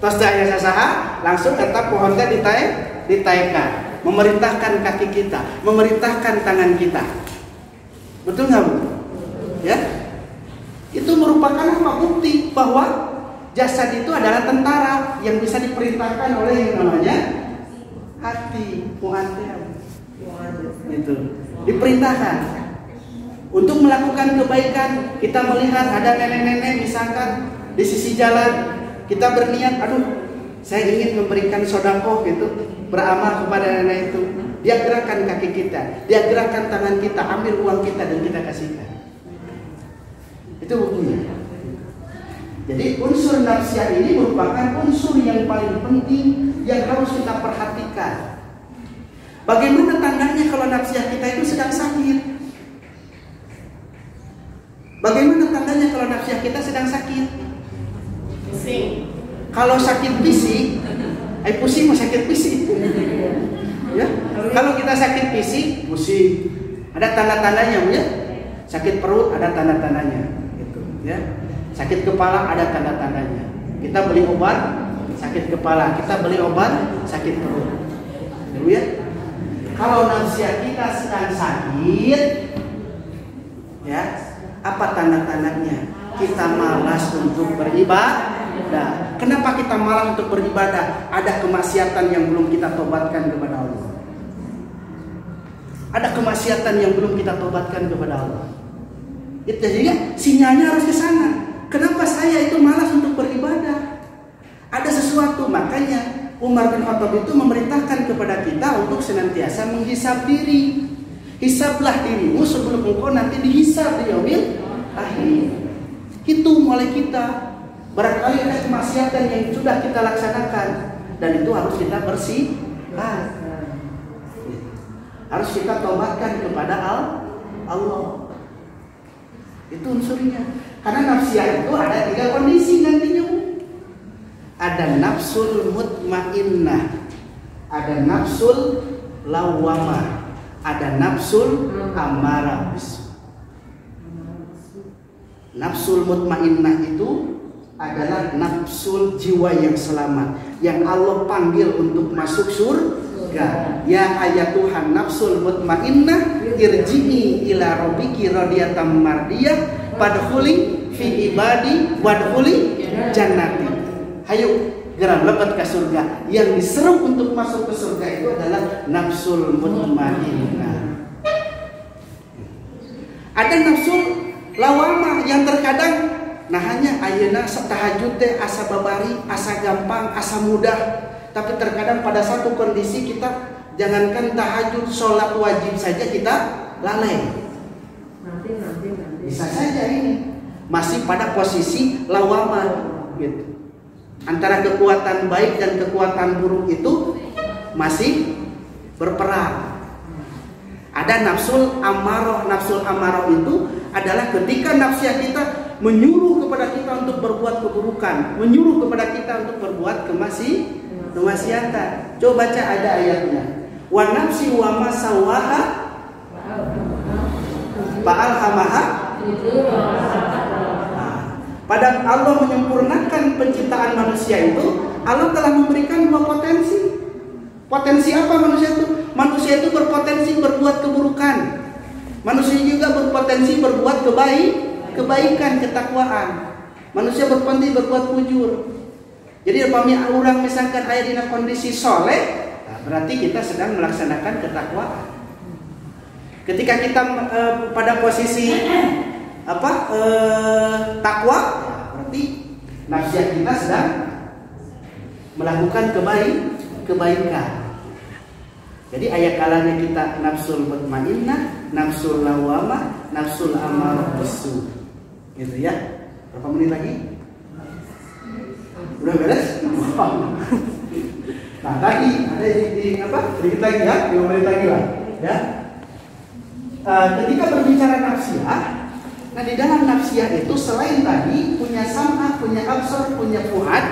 Tos aya sasaha langsung eta pohon teh ditaekan. Memerintahkan kaki kita, memerintahkan tangan kita. Betul nggak, Bu? Ya. Itu merupakan apa? Bukti bahwa jasad itu adalah tentara yang bisa diperintahkan oleh yang namanya hati, mu'atem. Itu diperintahkan untuk melakukan kebaikan. Kita melihat ada nenek-nenek misalkan di sisi jalan, kita berniat, aduh, saya ingin memberikan sedekah gitu, beramal kepada nenek itu. Dia gerakan kaki kita, dia gerakan tangan kita, ambil uang kita dan kita kasihkan. Itu buktinya. Jadi unsur nafsiah ini merupakan unsur yang paling penting yang harus kita perhatikan. Bagaimana tandanya kalau nafsiyah kita itu sedang sakit? Bagaimana tandanya kalau nafsiyah kita sedang sakit? Pusing. Kalau sakit fisik, pusing mau sakit fisik. Ya, kalau kita sakit fisik, pusing. Ada tanda-tandanya, ya. Sakit perut ada tanda-tandanya, gitu, ya. Sakit kepala ada tanda-tandanya. Kita beli obat sakit kepala, kita beli obat sakit perut. Dulu ya. Kalau nafsiyah kita sedang sakit, ya, apa tanda-tandanya? Kita malas untuk beribadah. Kenapa kita malas untuk beribadah? Ada kemaksiatan yang belum kita tobatkan kepada Allah. Ada kemaksiatan yang belum kita tobatkan kepada Allah. Itu jadi sinyalnya harus ke sana. Kenapa saya itu malas untuk beribadah? Ada sesuatu, makanya Umar bin Khattab itu memerintahkan kepada kita untuk senantiasa menghisab diri. Hisablah dirimu sebelum engkau nanti dihisab di yaumil akhir. Hitung oleh kita. Barangkali ada kemaksiatan yang sudah kita laksanakan dan itu harus kita bersihkan. Harus kita tobatkan kepada Allah. Itu unsurnya. Karena nafsiyah itu ada 3 kondisi nantinya. Ada nafsul mutmainnah, ada nafsul lawamah, ada nafsul amarah. Nafsul mutmainnah itu adalah nafsul jiwa yang selamat, yang Allah panggil untuk masuk surga. Ya ayatuhan nafsul mutmainnah, irji'i ila rabbiki radiyatan mardiyah, fadkhuli fi ibadi wadkhuli jannati. Hayo, gerak lebat ke surga. Yang diseru untuk masuk ke surga itu adalah nafsul mutmainnah. Ada nafsul lawamah yang terkadang hanya ayeuna tahajud teh asa babari, asa gampang, asa mudah. Tapi terkadang pada satu kondisi kita jangankan tahajud, sholat wajib saja kita lalai. Bisa saja ini masih pada posisi lawamah gitu. Antara kekuatan baik dan kekuatan buruk itu masih berperang. Ada nafsul amarah. Nafsul amarah itu adalah ketika nafsiyah kita menyuruh kepada kita untuk berbuat keburukan, menyuruh kepada kita untuk berbuat kemaksiatan. Coba baca ada ayatnya. Wa nafsi wa ma sawaha fa'alhamaha. Pada Allah menyempurnakan penciptaan manusia itu, Allah telah memberikan 2 potensi. Potensi apa manusia itu? Manusia itu berpotensi berbuat keburukan. Manusia juga berpotensi berbuat kebaikan, ketakwaan. Manusia berpotensi berbuat fujur. Jadi apabila orang misalkan ada di kondisi soleh, berarti kita sedang melaksanakan ketakwaan. Ketika kita pada posisi takwa, berarti nafsiyah kita sedang melakukan kebaikan. Jadi ayat kalanya kita nafsul mutmainnah, nafsul lawamah, nafsul amarah bisu. Gitu ya. Berapa menit lagi? Udah beres? Nah, tadi ada sedikit lagi ya, 5 menit lagi lah. Ya. Ketika berbicara nafsiyah, nah di dalam nafsiyah itu selain tadi punya sam'a, punya absor, punya fuad,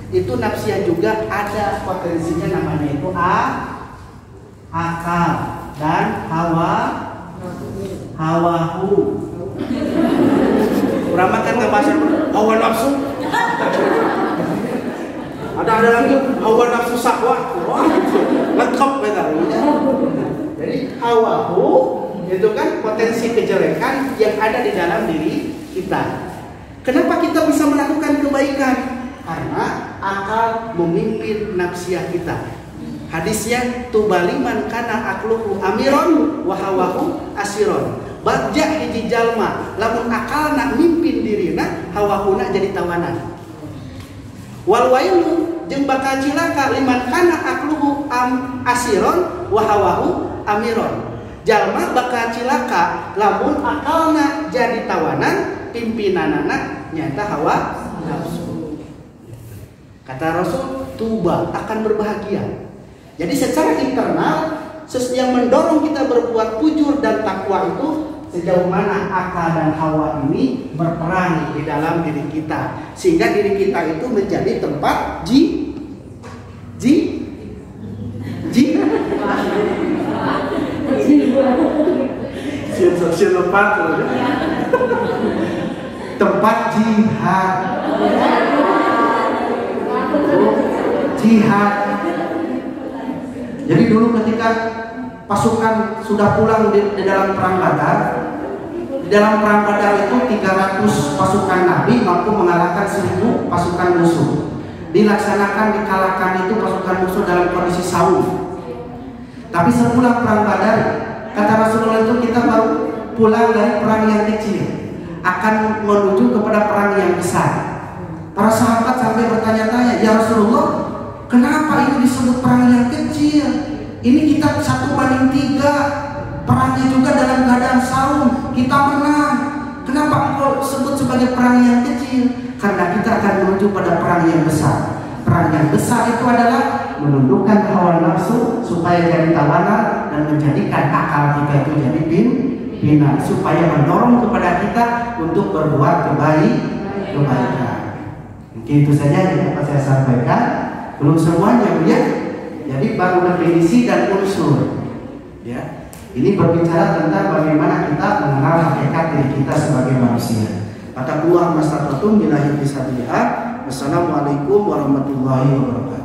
itu nafsiyah juga ada potensinya namanya itu akal dan hawahu. Ramakan ke bahasa hawa nafsu. Ada lagi hawa nafsu sahwat. Wah, lengkap benar. Jadi hawahu itu kan potensi kejelekan yang ada di dalam diri kita. Kenapa kita bisa melakukan kebaikan? Karena akal memimpin nafsiyah kita. Hadisnya tubaliman kana akluhu amiron wa hawahu asiron. Bagja hiji jalma lamun akalna mimpin dirina, hawahuna jadi tawanan. Wal wailu jeung bakal cilaka liman kana akluhu asiron wa hawahu amiron. Jalma bakal cilaka lamun akalna jadi tawanan, pimpinanana nyata hawa nafsu. Kata Rasul, tuba akan berbahagia. Jadi secara internal yang mendorong kita berbuat fujur dan takwa itu sejauh mana akal dan hawa ini berperan di dalam diri kita, sehingga diri kita itu menjadi tempat tempat jihad. Jadi dulu ketika pasukan sudah pulang di dalam perang Badar, di dalam perang Badar itu 300 pasukan Nabi mampu mengalahkan 1000 pasukan musuh. Dilaksanakan, dikalahkan itu pasukan musuh dalam kondisi saum. Tapi sepulang perang Badar, kata Rasulullah itu kita baru pulang dari perang yang kecil, akan menuju kepada perang yang besar. Para sahabat sampai bertanya-tanya, ya Rasulullah, kenapa ini disebut perang yang kecil? Ini kita 1/3, perangnya juga dalam keadaan saum, kita menang. Kenapa engkau sebut sebagai perang yang kecil? Karena kita akan menuju pada perang yang besar. Perang yang besar itu adalah menundukkan hawa nafsu supaya jadi tawanan dan menjadikan akal kita itu jadi bina, supaya mendorong kepada kita untuk berbuat kebaikan. Mungkin itu saja yang dapat saya sampaikan. Belum semuanya, ya. Jadi baru definisi dan unsur. Ya. Ini berbicara tentang bagaimana kita mengenal hakikat diri kita sebagai manusia. Kata Allah, Wassalamualaikum warahmatullahi wabarakatuh.